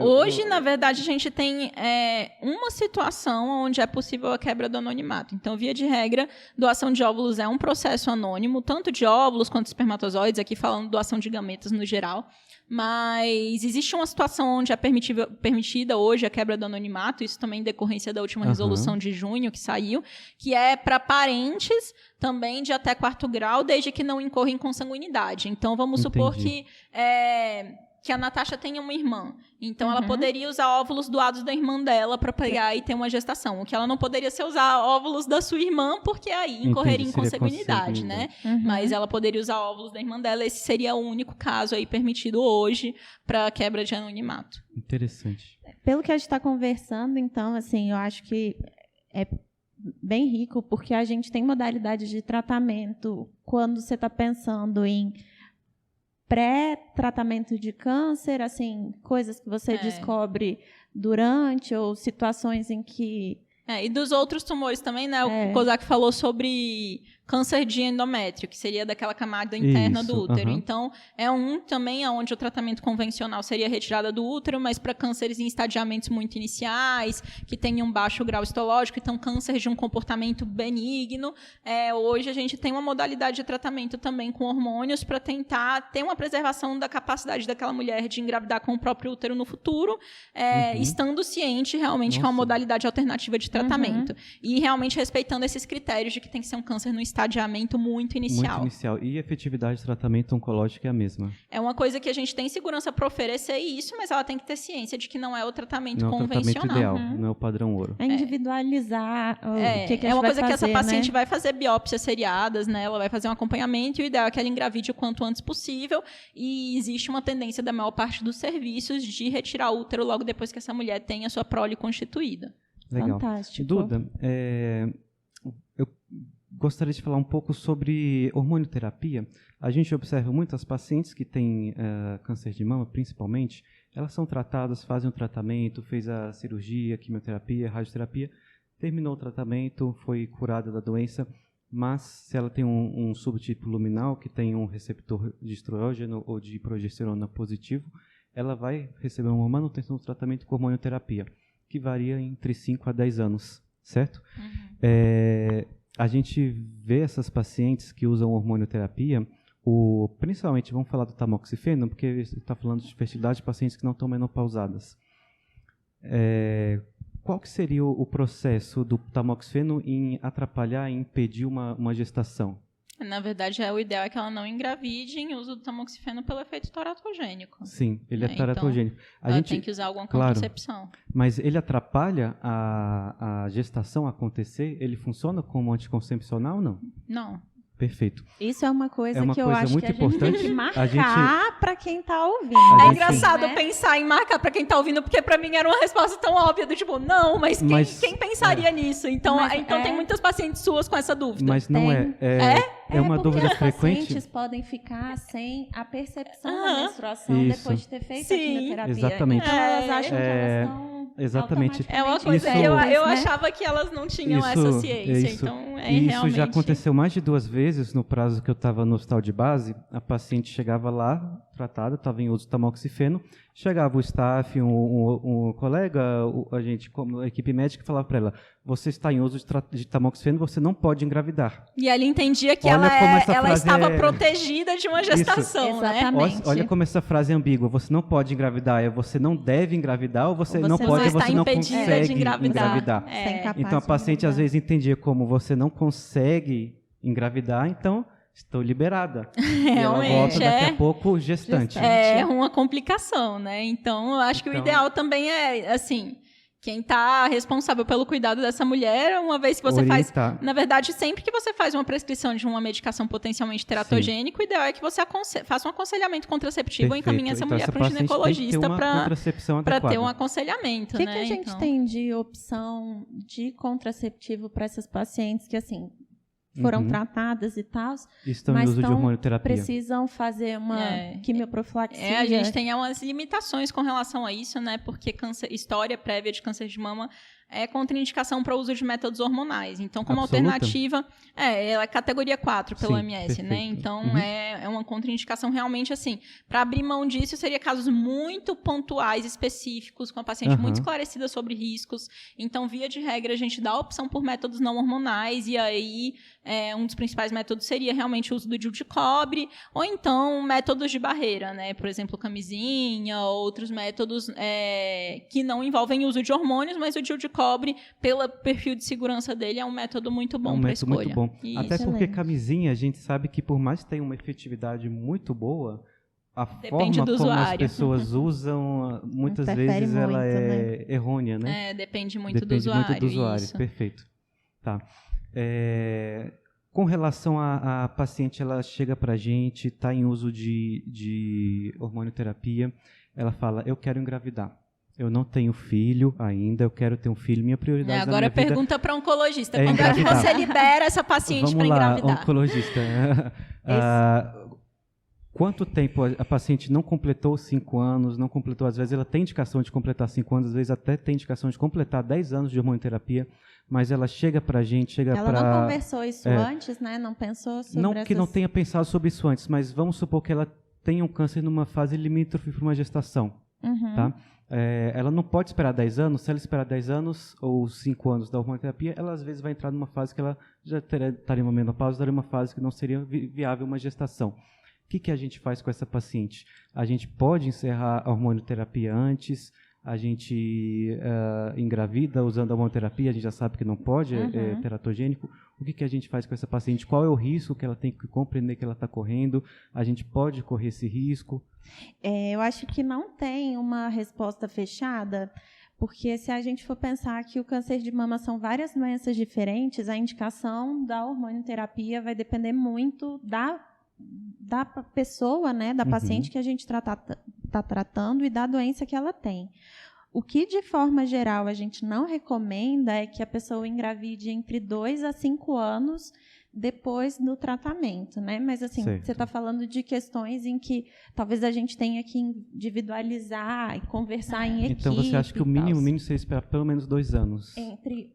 Hoje, na verdade, a gente tem uma situação onde é possível a quebra do anonimato. Então, via de regra, doação de óvulos é um processo anônimo, tanto de óvulos quanto de espermatozoides, aqui falando doação de gametas no geral. Mas existe uma situação onde é permitida hoje a quebra do anonimato, isso também em decorrência da última resolução de junho que saiu, que é para parentes também de até 4º grau, desde que não incorra em consanguinidade. Então, vamos supor que a Natasha tenha uma irmã. Então, ela poderia usar óvulos doados da irmã dela para pegar e ter uma gestação. O que ela não poderia ser usar óvulos da sua irmã, porque aí incorreria em consanguinidade, né? Mas ela poderia usar óvulos da irmã dela. Esse seria o único caso aí permitido hoje para quebra de anonimato. Interessante. Pelo que a gente está conversando, então, assim, eu acho que é bem rico, porque a gente tem modalidades de tratamento quando você está pensando em pré-tratamento de câncer, assim, coisas que você descobre durante ou situações em que... E dos outros tumores também, né? O Kozak falou sobre câncer de endométrio, que seria daquela camada interna do útero. Então, é também onde o tratamento convencional seria retirada do útero, mas para cânceres em estadiamentos muito iniciais, que tenham baixo grau histológico, então câncer de um comportamento benigno. Hoje a gente tem uma modalidade de tratamento também com hormônios para tentar ter uma preservação da capacidade daquela mulher de engravidar com o próprio útero no futuro, estando ciente realmente que é uma modalidade alternativa de tratamento. E realmente respeitando esses critérios de que tem que ser um câncer no estadiamento muito inicial. Muito inicial. E a efetividade de tratamento oncológico é a mesma? É uma coisa que a gente tem segurança para oferecer isso, mas ela tem que ter ciência de que não é o tratamento convencional. Não é o tratamento ideal, não é o padrão ouro. É individualizar o que a gente vai fazer, é uma coisa que essa paciente vai fazer biópsias seriadas, né? Ela vai fazer um acompanhamento e o ideal é que ela engravide o quanto antes possível, e existe uma tendência da maior parte dos serviços de retirar o útero logo depois que essa mulher tenha a sua prole constituída. Legal. Fantástico. Duda, eu gostaria de falar um pouco sobre hormonioterapia. A gente observa muitas pacientes que têm câncer de mama, principalmente, elas são tratadas, fazem o tratamento, fez a cirurgia, quimioterapia, radioterapia, terminou o tratamento, foi curada da doença, mas se ela tem um subtipo luminal que tem um receptor de estrógeno ou de progesterona positivo, ela vai receber uma manutenção do tratamento com hormonioterapia, que varia entre 5 a 10 anos, certo? A gente vê essas pacientes que usam hormonioterapia, principalmente, vamos falar do tamoxifeno, porque você está falando de fertilidade de pacientes que não estão menopausadas. Qual que seria o processo do tamoxifeno em atrapalhar e impedir uma gestação? Na verdade, o ideal é que ela não engravide em uso do tamoxifeno pelo efeito teratogênico. Sim, ele é teratogênico. Então, ela tem que usar alguma contracepção. Mas ele atrapalha a gestação acontecer? Ele funciona como anticoncepcional ou não? Não. Perfeito. Isso é uma coisa que eu coisa acho muito que a gente tem que marcar para quem está ouvindo. É engraçado pensar em marcar para quem está ouvindo, porque para mim era uma resposta tão óbvia, do tipo, não, mas quem pensaria nisso? Então, tem muitas pacientes suas com essa dúvida. Mas não é uma dúvida frequente? Os pacientes podem ficar sem a percepção da menstruação depois de ter feito a quimioterapia. Exatamente. Então, elas acham que elas estão... Exatamente. É uma coisa que eu achava que elas não tinham essa ciência. Então, isso já aconteceu mais de 2 vezes no prazo que eu estava no hospital de base. A paciente chegava lá, tratada, estava em uso de tamoxifeno. Chegava o staff, um colega, a equipe médica, falava para ela: você está em uso de tamoxifeno, você não pode engravidar. E ela entendia que ela estava protegida de uma gestação, né? Olha como essa frase é ambígua. Você não pode engravidar, você não deve engravidar, ou você não pode, você não consegue de engravidar. Então a paciente às vezes entendia como você não consegue engravidar, então estou liberada. E ela volta daqui a pouco gestante. É uma complicação, né? Então, eu acho que o ideal também é, assim, quem está responsável pelo cuidado dessa mulher, uma vez que você faz... Na verdade, sempre que você faz uma prescrição de uma medicação potencialmente teratogênica, o ideal é que você faça um aconselhamento contraceptivo e encaminhe essa mulher para um ginecologista para ter um aconselhamento. O que a gente tem de opção de contraceptivo para essas pacientes que, assim... foram tratadas e tal, mas precisam fazer uma quimioprofilaxia. A gente tem umas limitações com relação a isso, né? Porque história prévia de câncer de mama é contraindicação para o uso de métodos hormonais. Então, como alternativa, ela é categoria 4 pelo OMS, né? Então, é uma contraindicação realmente assim. Para abrir mão disso, seria casos muito pontuais, específicos, com a paciente muito esclarecida sobre riscos. Então, via de regra, a gente dá a opção por métodos não hormonais, e aí um dos principais métodos seria realmente o uso do DIU de cobre, ou então métodos de barreira, né? Por exemplo, camisinha, outros métodos que não envolvem uso de hormônios, mas o DIU de cobre, pelo perfil de segurança dele, é um método muito bom para escolha. Muito bom. Até porque camisinha, a gente sabe que por mais que tenha uma efetividade muito boa, a forma como as pessoas usam, muitas vezes ela é errônea, né? Depende muito do usuário. Isso. Perfeito. Tá. Com relação à paciente, ela chega para a gente, está em uso de hormonioterapia, ela fala: eu quero engravidar. Eu não tenho filho ainda, eu quero ter um filho. Minha prioridade agora pergunta para um oncologista. Quando é que você libera essa paciente para engravidar? Vamos lá, oncologista. Quanto tempo a paciente não completou 5 anos, não completou, às vezes ela tem indicação de completar 5 anos, às vezes até tem indicação de completar 10 anos de hormonioterapia, mas ela chega para a gente, Ela não conversou isso antes, né? Não pensou sobre Não que não tenha pensado sobre isso antes, mas vamos supor que ela tenha um câncer numa fase limítrofe para uma gestação, tá? Ela não pode esperar 10 anos. Se ela esperar 10 anos ou 5 anos da hormonioterapia, ela às vezes vai entrar numa fase que ela já estaria uma menopausa, estaria uma fase que não seria viável uma gestação. O que a gente faz com essa paciente? A gente pode encerrar a hormonioterapia antes, a gente engravida usando a hormonioterapia, a gente já sabe que não pode, é teratogênico. O que a gente faz com essa paciente? Qual é o risco que ela tem que compreender que ela está correndo? A gente pode correr esse risco? Eu acho que não tem uma resposta fechada, porque se a gente for pensar que o câncer de mama são várias doenças diferentes, a indicação da hormonioterapia vai depender muito da pessoa, né, da paciente que a gente está tratando e da doença que ela tem. O que, de forma geral, a gente não recomenda é que a pessoa engravide entre 2 a 5 anos depois do tratamento, né? Mas, assim, você está falando de questões em que talvez a gente tenha que individualizar e conversar em equipe. Então, você acha que o mínimo seria esperar pelo menos 2 anos?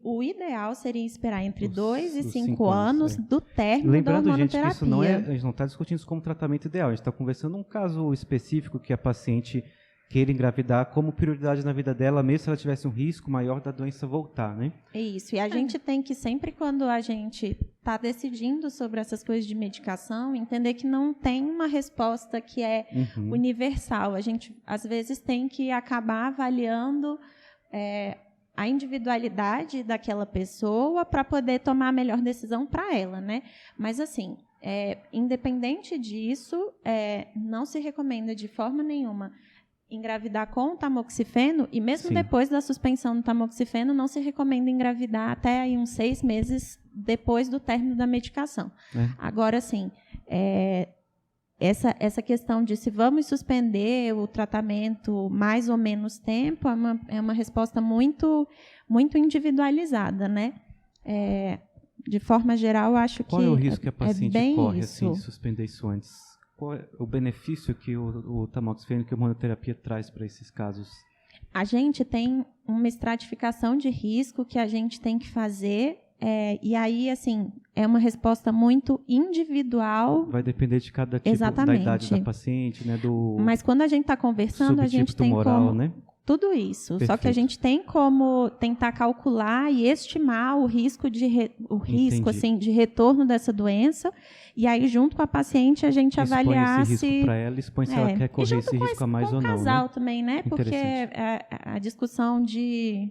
O ideal seria esperar entre 2 e 5 anos do término da hormonioterapia. Lembrando, gente, que isso a gente não está discutindo isso como tratamento ideal. A gente está conversando um caso específico que a paciente queira engravidar como prioridade na vida dela, mesmo se ela tivesse um risco maior da doença voltar, né? Isso, e a gente tem que sempre, quando a gente está decidindo sobre essas coisas de medicação, entender que não tem uma resposta que é universal. A gente, às vezes, tem que acabar avaliando a individualidade daquela pessoa para poder tomar a melhor decisão para ela, né? Mas, assim, independente disso, não se recomenda de forma nenhuma engravidar com o tamoxifeno, e mesmo depois da suspensão do tamoxifeno, não se recomenda engravidar até aí uns 6 meses depois do término da medicação. Agora, assim, essa questão de se vamos suspender o tratamento mais ou menos tempo é uma resposta muito, muito individualizada, né? De forma geral, eu acho que qual é o risco que a paciente corre assim, de suspender isso antes? Qual é o benefício que o tamoxifeno, que a hormonoterapia traz para esses casos? A gente tem uma estratificação de risco que a gente tem que fazer, e aí, assim, é uma resposta muito individual. Vai depender de cada tipo, da idade da paciente, né? Mas quando a gente está conversando, a gente tem tumoral, como... né? Tudo isso. Perfeito. Só que a gente tem como tentar calcular e estimar o risco assim, de retorno dessa doença. E aí, junto com a paciente, a gente avaliar esse risco para ela, expõe se ela quer correr esse risco a mais ou não. Com o casal, né? também, né? Porque a discussão de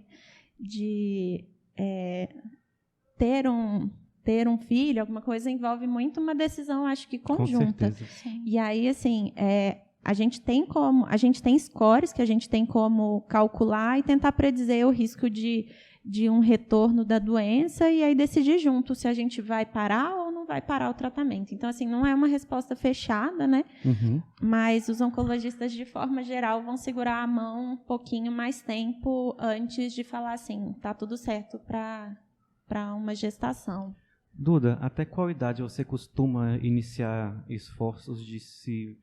ter um filho, alguma coisa, envolve muito uma decisão, acho que conjunta. Com certeza. E aí, assim, a gente tem scores que a gente tem como calcular e tentar predizer o risco de um retorno da doença e aí decidir junto se a gente vai parar ou não vai parar o tratamento. Então, assim, não é uma resposta fechada, né? Mas os oncologistas, de forma geral, vão segurar a mão um pouquinho mais tempo antes de falar assim, tá tudo certo para uma gestação. Duda, até qual idade você costuma iniciar esforços de se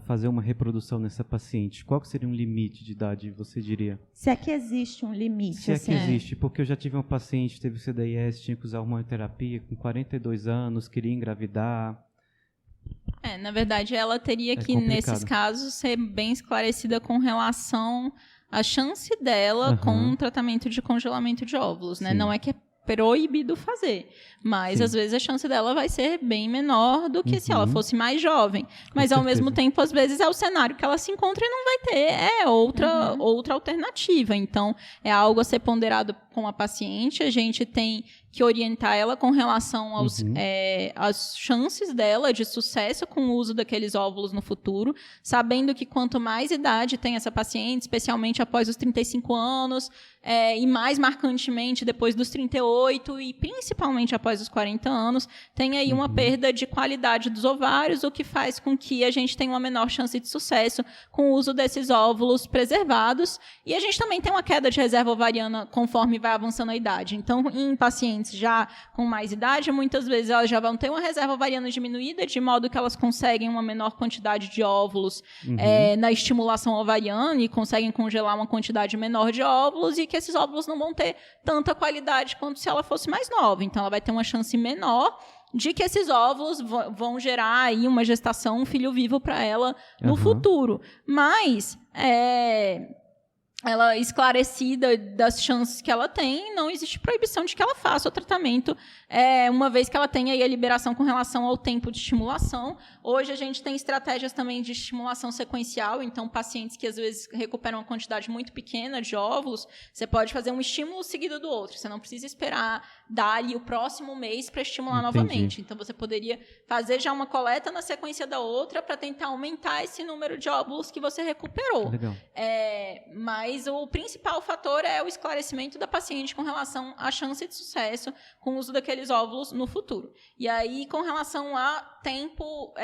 fazer uma reprodução nessa paciente? Qual que seria um limite de idade, você diria? Se é que existe um limite. Se é que existe, porque eu já tive uma paciente que teve CDIS, tinha que usar hormonoterapia, com 42 anos, queria engravidar. Na verdade, ela teria que, nesses casos, ser bem esclarecida com relação à chance dela com um tratamento de congelamento de óvulos, né? Não é que é proibido fazer, mas às vezes a chance dela vai ser bem menor do que se ela fosse mais jovem, mas ao mesmo tempo, às vezes é o cenário que ela se encontra e não vai ter outra alternativa, então é algo a ser ponderado com a paciente, a gente tem que orientar ela com relação às chances dela de sucesso com o uso daqueles óvulos no futuro, sabendo que quanto mais idade tem essa paciente, especialmente após os 35 anos, e mais marcantemente depois dos 38 e principalmente após os 40 anos, tem aí uma perda de qualidade dos ovários, o que faz com que a gente tenha uma menor chance de sucesso com o uso desses óvulos preservados, e a gente também tem uma queda de reserva ovariana conforme vai avançando a idade. Então, em pacientes já com mais idade, muitas vezes elas já vão ter uma reserva ovariana diminuída, de modo que elas conseguem uma menor quantidade de óvulos na estimulação ovariana e conseguem congelar uma quantidade menor de óvulos, e que esses óvulos não vão ter tanta qualidade quanto se ela fosse mais nova. Então, ela vai ter uma chance menor de que esses óvulos vão gerar aí uma gestação, um filho vivo para ela no futuro. Mas, ela esclarecida das chances que ela tem, não existe proibição de que ela faça o tratamento, uma vez que ela tenha aí a liberação com relação ao tempo de estimulação. Hoje a gente tem estratégias também de estimulação sequencial, então pacientes que às vezes recuperam uma quantidade muito pequena de óvulos, você pode fazer um estímulo seguido do outro, você não precisa esperar dar ali o próximo mês para estimular novamente. Então você poderia fazer já uma coleta na sequência da outra para tentar aumentar esse número de óvulos que você recuperou. Legal. Mas o principal fator é o esclarecimento da paciente com relação à chance de sucesso com o uso daqueles óvulos no futuro. E aí, com relação a tempo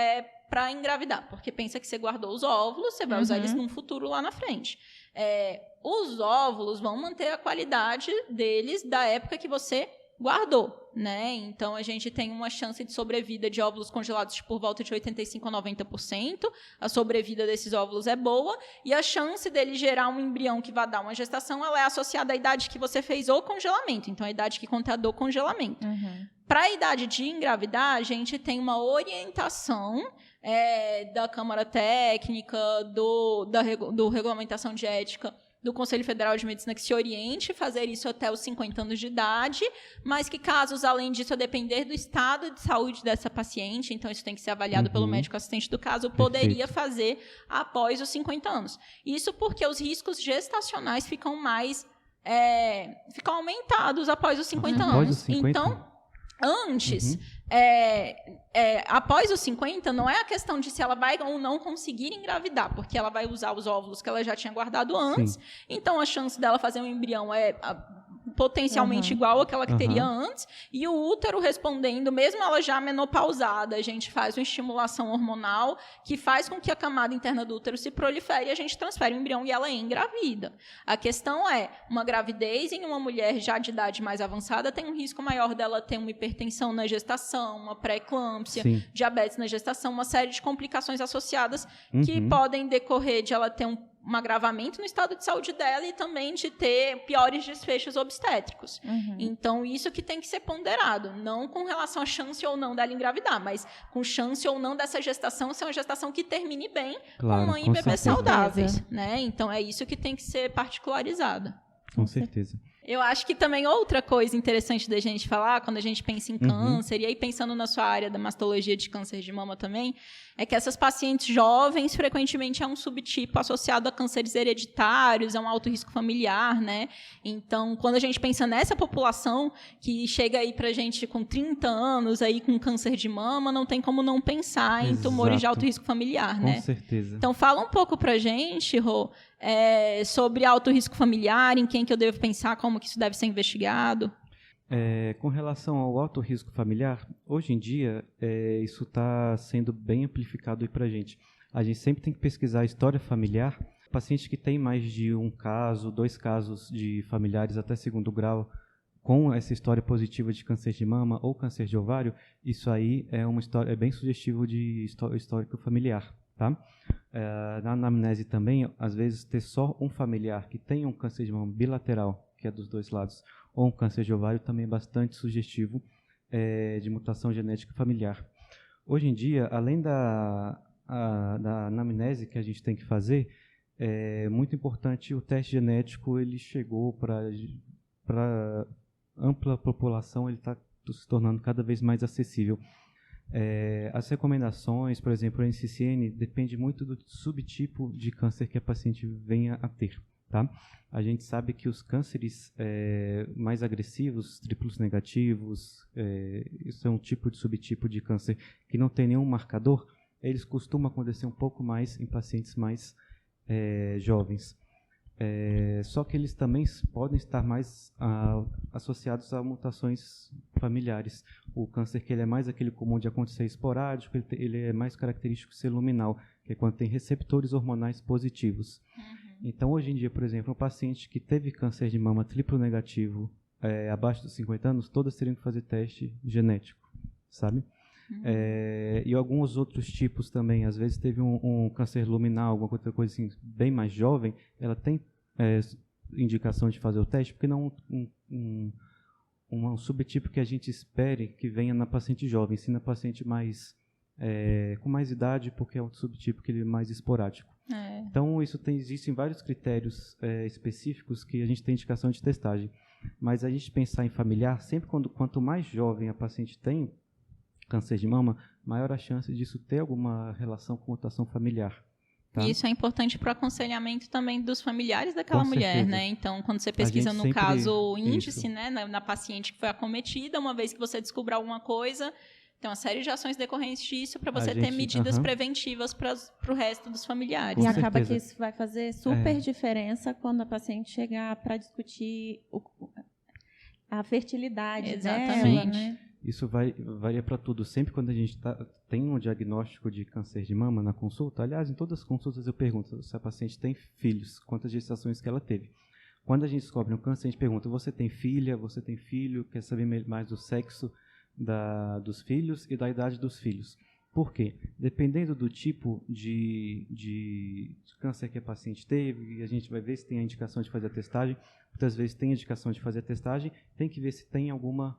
para engravidar, porque pensa que você guardou os óvulos, você vai usar eles num futuro lá na frente. Os óvulos vão manter a qualidade deles da época que você guardou, né? Então, a gente tem uma chance de sobrevida de óvulos congelados por volta de 85% a 90%. A sobrevida desses óvulos é boa. E a chance dele gerar um embrião que vai dar uma gestação, ela é associada à idade que você fez o congelamento. Então, a idade que conta do congelamento. Para a idade de engravidar, a gente tem uma orientação da Câmara Técnica, do Regulamentação de Ética, do Conselho Federal de Medicina, que se oriente fazer isso até os 50 anos de idade, mas que casos, além disso, a depender do estado de saúde dessa paciente, então isso tem que ser avaliado pelo médico assistente do caso, poderia fazer após os 50 anos. Isso porque os riscos gestacionais ficam aumentados após os 50 anos. Os 50? Então, antes, após os 50, não é a questão de se ela vai ou não conseguir engravidar, porque ela vai usar os óvulos que ela já tinha guardado antes, então a chance dela fazer um embrião é potencialmente igual àquela que teria antes, e o útero respondendo, mesmo ela já menopausada, a gente faz uma estimulação hormonal que faz com que a camada interna do útero se prolifere e a gente transfere o embrião e ela engravida. A questão é, uma gravidez em uma mulher já de idade mais avançada tem um risco maior dela ter uma hipertensão na gestação, uma pré-eclâmpsia, diabetes na gestação, uma série de complicações associadas que podem decorrer de ela ter um agravamento no estado de saúde dela e também de ter piores desfechos obstétricos. Então, isso que tem que ser ponderado, não com relação à chance ou não dela engravidar, mas com chance ou não dessa gestação ser uma gestação que termine bem, com mãe e bebê saudáveis, né? Então, é isso que tem que ser particularizado. Com certeza. Eu acho que também outra coisa interessante da gente falar, quando a gente pensa em câncer, e aí pensando na sua área da mastologia de câncer de mama também, é que essas pacientes jovens, frequentemente, é um subtipo associado a cânceres hereditários, é um alto risco familiar, né? Então, quando a gente pensa nessa população que chega aí pra gente com 30 anos, aí com câncer de mama, não tem como não pensar em tumores de alto risco familiar, né? Com certeza. Então, fala um pouco pra gente, Rô, sobre alto risco familiar, em quem que eu devo pensar, como que isso deve ser investigado. Com relação ao alto risco familiar, hoje em dia isso está sendo bem amplificado para a gente. A gente sempre tem que pesquisar a história familiar. Pacientes que têm mais de um caso, 2 casos de familiares até 2º grau com essa história positiva de câncer de mama ou câncer de ovário, isso aí é uma história bem sugestivo de histórico familiar, tá? Na anamnese também, às vezes ter só um familiar que tem um câncer de mama bilateral, que é dos 2 lados, ou um câncer de ovário também é bastante sugestivo de mutação genética familiar. Hoje em dia, além da anamnese que a gente tem que fazer, é muito importante o teste genético, ele chegou para ampla população, ele está se tornando cada vez mais acessível. As recomendações, por exemplo, a NCCN, depende muito do subtipo de câncer que a paciente venha a ter. Tá? A gente sabe que os cânceres mais agressivos, triplos negativos, isso é um subtipo de câncer que não tem nenhum marcador, eles costumam acontecer um pouco mais em pacientes mais jovens. Só que eles também podem estar mais associados a mutações familiares. O câncer que ele é mais aquele comum de acontecer esporádico, ele é mais característico de ser luminal, que é quando tem receptores hormonais positivos. Então, hoje em dia, por exemplo, um paciente que teve câncer de mama triplo negativo abaixo dos 50 anos, todas teriam que fazer teste genético, sabe? E alguns outros tipos também, às vezes teve um câncer luminal, alguma outra coisa assim, bem mais jovem, ela tem indicação de fazer o teste, porque não um subtipo que a gente espere que venha na paciente jovem, sim na paciente mais com mais idade, porque é um subtipo que ele é mais esporádico. Então, existem vários critérios específicos que a gente tem indicação de testagem. Mas a gente pensar em familiar, sempre quanto mais jovem a paciente tem câncer de mama, maior a chance disso ter alguma relação com mutação familiar. Tá? E isso é importante para o aconselhamento também dos familiares daquela mulher, certeza. né? Então, quando você pesquisa no caso o índice, né, na paciente que foi acometida, uma vez que você descobrir alguma coisa, tem uma série de ações decorrentes disso para você ter medidas preventivas para o resto dos familiares. E acaba que isso vai fazer super diferença quando a paciente chegar para discutir a fertilidade dela, né? Isso varia para tudo. Sempre quando a gente tem um diagnóstico de câncer de mama na consulta, aliás, em todas as consultas eu pergunto se a paciente tem filhos, quantas gestações que ela teve. Quando a gente descobre um câncer, a gente pergunta, você tem filha, você tem filho, quer saber mais do sexo dos filhos e da idade dos filhos. Por quê? Dependendo do tipo de câncer que a paciente teve, a gente vai ver se tem a indicação de fazer a testagem. Muitas vezes tem a indicação de fazer a testagem, tem que ver se tem alguma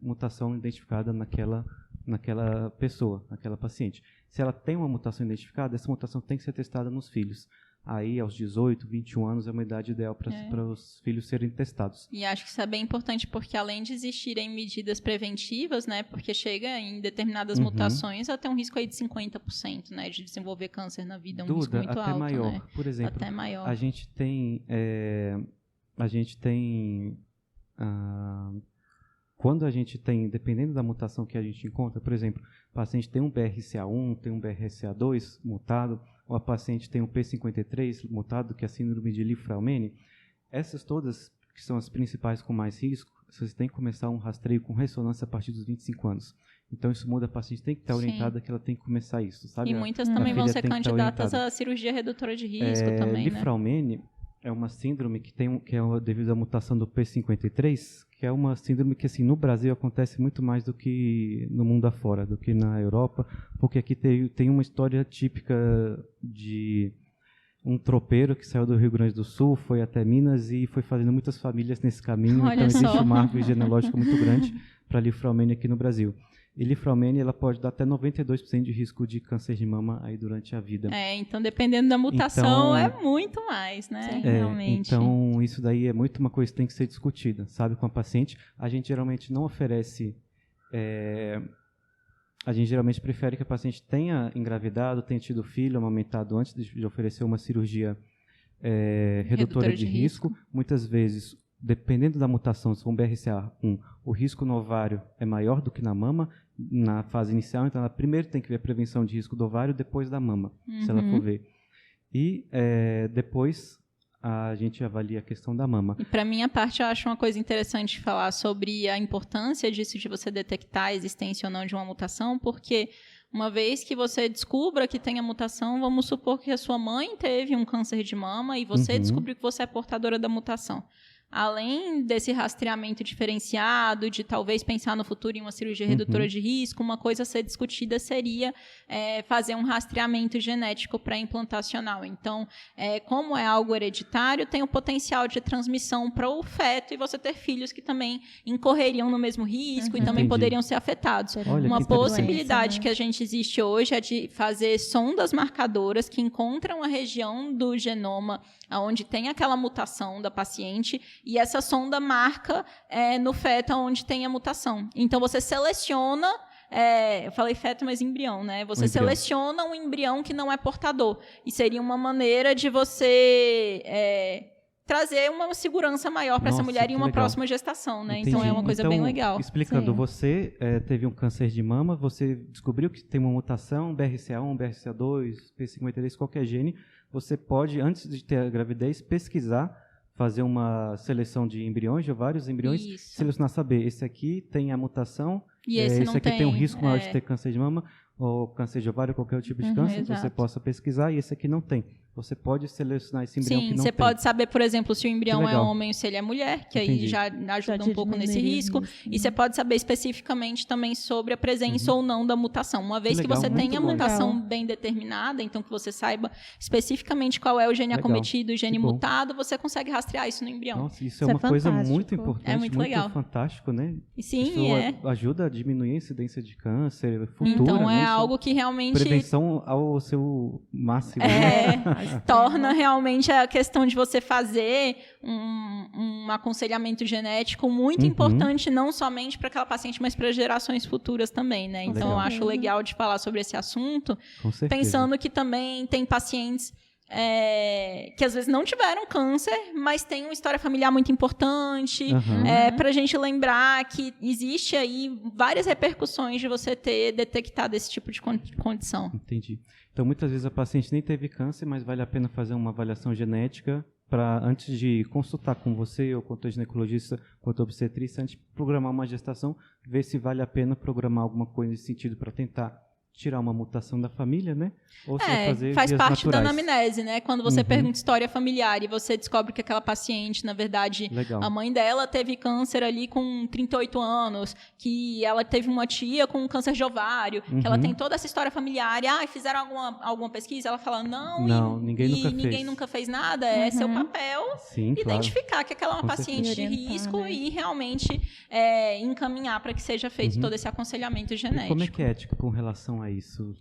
mutação identificada naquela naquela pessoa, naquela paciente. Se ela tem uma mutação identificada, essa mutação tem que ser testada nos filhos. Aí, aos 18, 21 anos, é uma idade ideal para os filhos serem testados. E acho que isso é bem importante, porque além de existirem medidas preventivas, né, porque chega em determinadas mutações a ter um risco aí de 50%, né, de desenvolver câncer na vida, um risco muito até alto, maior. né? Por exemplo, até maior. a gente tem quando a gente tem, dependendo da mutação que a gente encontra, por exemplo, o paciente tem um BRCA1, tem um BRCA2 mutado, ou a paciente tem um P53 mutado, que é a síndrome de Li-Fraumeni, essas todas, que são as principais com mais risco, vocês têm que começar um rastreio com ressonância a partir dos 25 anos. Então, isso muda, a paciente tem que estar orientada que ela tem que começar isso, sabe? E muitas também vão ser candidatas a cirurgia redutora de risco também, Li-Fraumeni é uma síndrome que é devido à mutação do P53, que é uma síndrome que, assim, no Brasil acontece muito mais do que no mundo afora, do que na Europa, porque aqui tem uma história típica de um tropeiro que saiu do Rio Grande do Sul, foi até Minas e foi fazendo muitas famílias nesse caminho. Olha então, existe só. uma árvore genealógica muito grande para a Li-Fraumeni aqui no Brasil. E Li-Fraumeni, ela pode dar até 92% de risco de câncer de mama aí durante a vida. Então dependendo da mutação é muito mais, né? Realmente. Então, isso daí é muito uma coisa que tem que ser discutida, sabe, com a paciente. A gente geralmente não oferece... a gente geralmente prefere que a paciente tenha engravidado, tenha tido filho, amamentado antes de oferecer uma cirurgia redutora de risco. Muitas vezes, dependendo da mutação, se for um BRCA1, o risco no ovário é maior do que na mama, na fase inicial. Então, ela primeiro tem que ver a prevenção de risco do ovário, depois da mama, se ela for ver. E depois a gente avalia a questão da mama. E para minha parte, eu acho uma coisa interessante falar sobre a importância disso, de você detectar a existência ou não de uma mutação, porque uma vez que você descubra que tem a mutação, vamos supor que a sua mãe teve um câncer de mama e você descobriu que você é portadora da mutação. Além desse rastreamento diferenciado, de talvez pensar no futuro em uma cirurgia redutora de risco, uma coisa a ser discutida seria fazer um rastreamento genético pré-implantacional. Então, como é algo hereditário, tem o potencial de transmissão para o feto e você ter filhos que também incorreriam no mesmo risco e também poderiam ser afetados. Olha, uma possibilidade doença, né? que a gente existe hoje é de fazer sondas marcadoras que encontram a região do genoma onde tem aquela mutação da paciente e essa sonda marca no feto onde tem a mutação. Então, você seleciona... eu falei feto, mas embrião, né? Você seleciona um embrião que não é portador. E seria uma maneira de você trazer uma segurança maior para essa mulher em uma próxima gestação, né? Entendi. Então, é uma coisa bem legal. Explicando, Sim. você teve um câncer de mama, você descobriu que tem uma mutação, BRCA1, BRCA2, P53, qualquer gene, você pode, antes de ter a gravidez, pesquisar, fazer uma seleção de embriões, de vários embriões, selecionar, saber, esse aqui tem a mutação, e esse aqui tem um risco maior de ter câncer de mama, ou câncer de ovário, qualquer tipo de câncer, exato. você possa pesquisar, e esse aqui não tem. Você pode selecionar esse embrião que não tem. Sim, você pode saber, por exemplo, se o embrião é homem ou se ele é mulher, que aí já ajuda um pouco nesse risco. E você pode saber especificamente também sobre a presença ou não da mutação. Uma vez que você tenha a mutação bem determinada, então que você saiba especificamente qual é o gene acometido, o gene mutado, você consegue rastrear isso no embrião. Nossa, isso é uma coisa muito importante, é muito legal. Fantástico, né? Sim, isso ajuda a diminuir a incidência de câncer futura. Então, né? algo que realmente... Prevenção ao seu máximo. Torna realmente a questão de você fazer um aconselhamento genético muito importante, não somente para aquela paciente, mas para gerações futuras também, né? Então, eu acho legal de falar sobre esse assunto, pensando que também tem pacientes que às vezes não tiveram câncer, mas tem uma história familiar muito importante, para a gente lembrar que existe aí várias repercussões de você ter detectado esse tipo de condição. Entendi. Então, muitas vezes a paciente nem teve câncer, mas vale a pena fazer uma avaliação genética antes de consultar com você ou com o teu ginecologista, com a tua obstetriça, antes de programar uma gestação, ver se vale a pena programar alguma coisa nesse sentido para tentar tirar uma mutação da família, né? Ou se vai fazer faz vias parte naturais. da anamnese, né? Quando você pergunta história familiar e você descobre que aquela paciente, na verdade, Legal. a mãe dela teve câncer ali com 38 anos, que ela teve uma tia com câncer de ovário, que ela tem toda essa história familiar, e fizeram alguma pesquisa? Ela fala, não, ninguém nunca fez nada, é seu papel identificar que aquela é uma paciente de risco, né? E realmente encaminhar para que seja feito todo esse aconselhamento genético. E como é que é ética com relação a isso?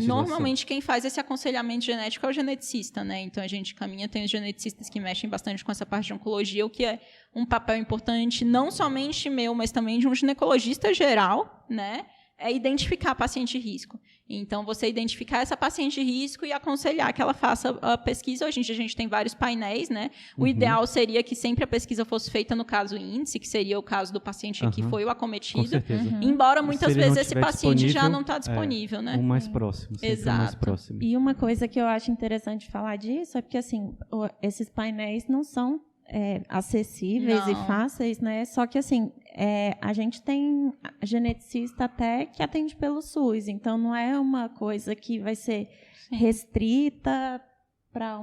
Normalmente quem faz esse aconselhamento genético é o geneticista, né? Então a gente caminha, tem os geneticistas que mexem bastante com essa parte de oncologia, o que é um papel importante não somente meu, mas também de um ginecologista geral, né? É identificar a paciente de risco. Então, você identificar essa paciente de risco e aconselhar que ela faça a pesquisa. Hoje em dia, a gente tem vários painéis, né? O ideal seria que sempre a pesquisa fosse feita no caso índice, que seria o caso do paciente que foi o acometido. Com certeza. Embora muitas vezes esse paciente já não está disponível, né? O mais próximo. Exato. O mais próximo. E uma coisa que eu acho interessante falar disso é porque, assim, esses painéis não são acessíveis e fáceis, né? Só que, assim, a gente tem geneticista até que atende pelo SUS, então não é uma coisa que vai ser restrita para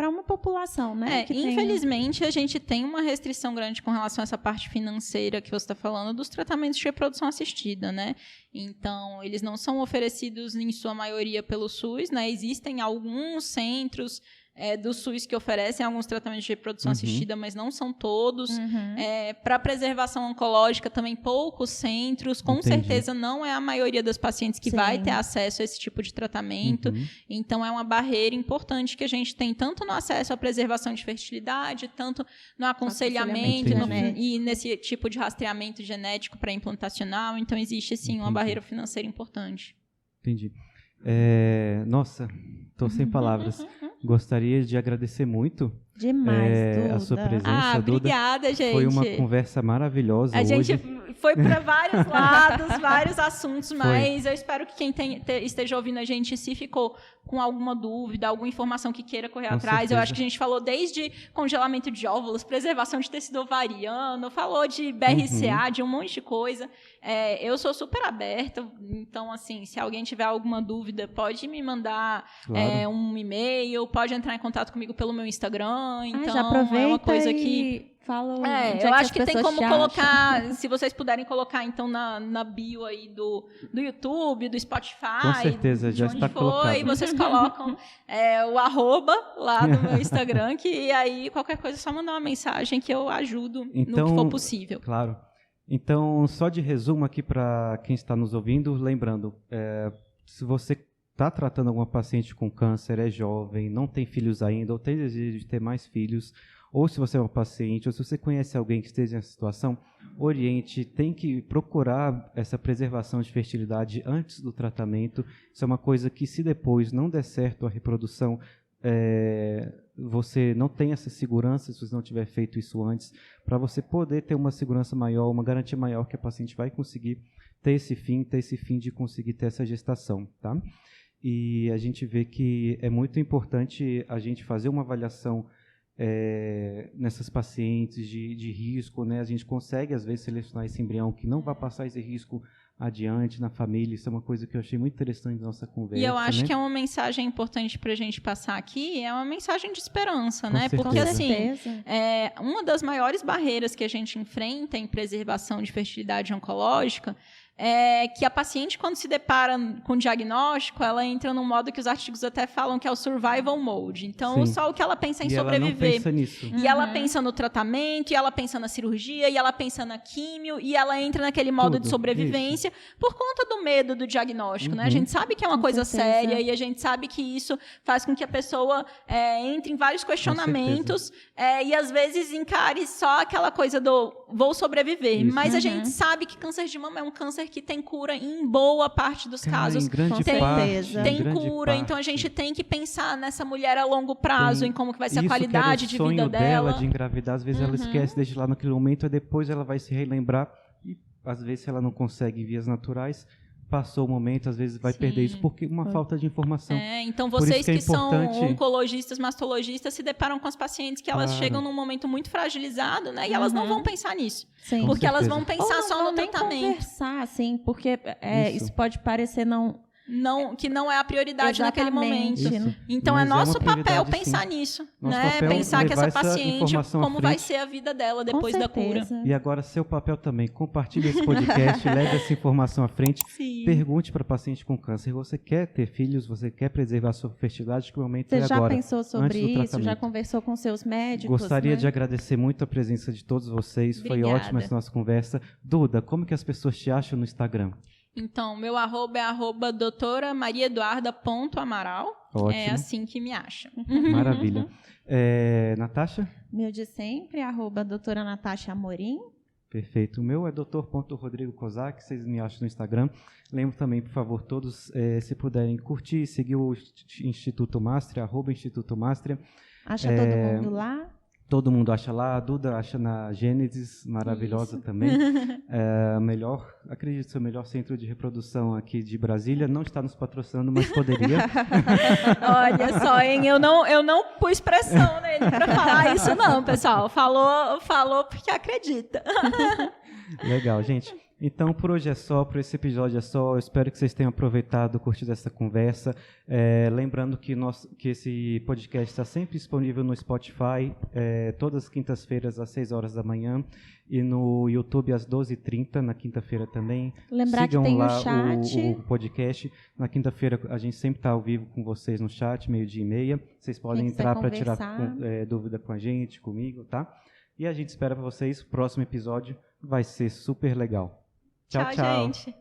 uma população, né? Infelizmente, a gente tem uma restrição grande com relação a essa parte financeira que você está falando dos tratamentos de reprodução assistida, né? Então, eles não são oferecidos, em sua maioria, pelo SUS, né? Existem alguns centros do SUS que oferecem alguns tratamentos de reprodução assistida, mas não são todos. Para preservação oncológica, também poucos centros. Com certeza, não é a maioria das pacientes que vai ter acesso a esse tipo de tratamento. Então, é uma barreira importante que a gente tem, tanto no acesso à preservação de fertilidade, tanto no aconselhamento e nesse tipo de rastreamento genético pré-implantacional. Então, existe, sim, uma barreira financeira importante. Entendi. Nossa, estou sem palavras. Gostaria de agradecer muito a sua presença, Duda. Obrigada, gente. Foi uma conversa maravilhosa hoje. Gente foi para vários lados, vários assuntos, mas eu espero que quem esteja ouvindo a gente, se ficou com alguma dúvida, alguma informação que queira correr atrás. Certeza. Eu acho que a gente falou desde congelamento de óvulos, preservação de tecido ovariano, falou de BRCA, de um monte de coisa. Eu sou super aberta, então, assim, se alguém tiver alguma dúvida, pode me mandar um e-mail, pode entrar em contato comigo pelo meu Instagram. Então, já aproveita é uma coisa que... eu acho que tem como colocar, se vocês puderem colocar, então, na bio aí do YouTube, do Spotify. Com certeza, já está colocado. E vocês colocam o @, lá do meu Instagram, que aí qualquer coisa é só mandar uma mensagem que eu ajudo no que for possível. Claro. Então, só de resumo aqui para quem está nos ouvindo, lembrando, se você está tratando alguma paciente com câncer, é jovem, não tem filhos ainda, ou tem desejo de ter mais filhos, ou se você é uma paciente, ou se você conhece alguém que esteja nessa situação, oriente, tem que procurar essa preservação de fertilidade antes do tratamento. Isso é uma coisa que, se depois não der certo a reprodução, você não tem essa segurança, se você não tiver feito isso antes, para você poder ter uma segurança maior, uma garantia maior que a paciente vai conseguir ter esse fim de conseguir ter essa gestação, tá? E a gente vê que é muito importante a gente fazer uma avaliação nessas pacientes de risco, né? A gente consegue, às vezes, selecionar esse embrião que não vai passar esse risco adiante na família. Isso é uma coisa que eu achei muito interessante na nossa conversa. E eu acho que é uma mensagem importante para a gente passar aqui, é uma mensagem de esperança, né? Certeza. Porque, assim, uma das maiores barreiras que a gente enfrenta em preservação de fertilidade oncológica é que a paciente, quando se depara com o diagnóstico, ela entra num modo que os artigos até falam que é o survival mode. Então, só o que ela pensa em sobreviver. Ela não pensa nisso. E ela pensa no tratamento, e ela pensa na cirurgia, e ela pensa na químio, e ela entra naquele modo de sobrevivência por conta do medo do diagnóstico, né? A gente sabe que é uma coisa séria, e a gente sabe que isso faz com que a pessoa entre em vários questionamentos, e às vezes encare só aquela coisa do vou sobreviver. Mas a gente sabe que câncer de mama é um câncer que tem cura em boa parte dos casos. Em grande parte. Tem cura, então a gente tem que pensar nessa mulher a longo prazo, em como que vai ser a qualidade de vida dela. De engravidar, às vezes ela esquece desde lá naquele momento, e depois ela vai se relembrar, e às vezes se ela não consegue vias naturais, passou o momento, às vezes vai perder isso porque uma falta de informação. Então vocês que são importante... oncologistas, mastologistas, se deparam com as pacientes que elas chegam num momento muito fragilizado, né? E elas não vão pensar nisso. Sim. Porque elas vão pensar só no tratamento. Nem conversar, assim, porque isso pode parecer que não é a prioridade naquele momento. Isso. Então Mas é nosso papel sim. pensar nisso, Nosso né? papel Pensar que essa paciente, como vai frente. ser a vida dela depois da cura. E agora seu papel também, compartilhe esse podcast, leve essa informação à frente, Sim. pergunte para paciente com câncer, você quer ter filhos, você quer preservar a sua fertilidade, que o momento é agora. Você já pensou sobre isso? tratamento. Já conversou com seus médicos? Gostaria né? de agradecer muito a presença de todos vocês, Obrigada. foi ótima essa nossa conversa. Duda, como que as pessoas te acham no Instagram? Então, meu arroba é @doutoramariaeduarda.amaral. Ótimo. É assim que me acha. Maravilha. Natasha? Meu de sempre, @doutora Natasha Amorim. Perfeito. O meu é dr.rodrigo Kozak, vocês me acham no Instagram. Lembro também, por favor, todos, se puderem curtir, seguir o Instituto Mastria, @Instituto Mastria. Acha todo mundo lá? Todo mundo acha lá, a Duda acha na Gênesis, maravilhosa Isso. também. Acredito ser o melhor centro de reprodução aqui de Brasília. Não está nos patrocinando, mas poderia. Olha só, hein? Eu não pus pressão nele para falar isso não, pessoal. Falou porque acredita. Legal, gente. Então, por hoje é só, por esse episódio é só. Eu espero que vocês tenham aproveitado, curtido essa conversa. Lembrando que esse podcast está sempre disponível no Spotify, todas as quintas-feiras, às 6 horas da manhã, e no YouTube, às 12h30, na quinta-feira também. Lembrar Sigam que tem lá o chat. o podcast. Na quinta-feira, a gente sempre está ao vivo com vocês no chat, 12h30. Vocês podem entrar para tirar dúvida com a gente, comigo, tá? E a gente espera para vocês. O próximo episódio vai ser super legal. Tchau, Tchau, gente.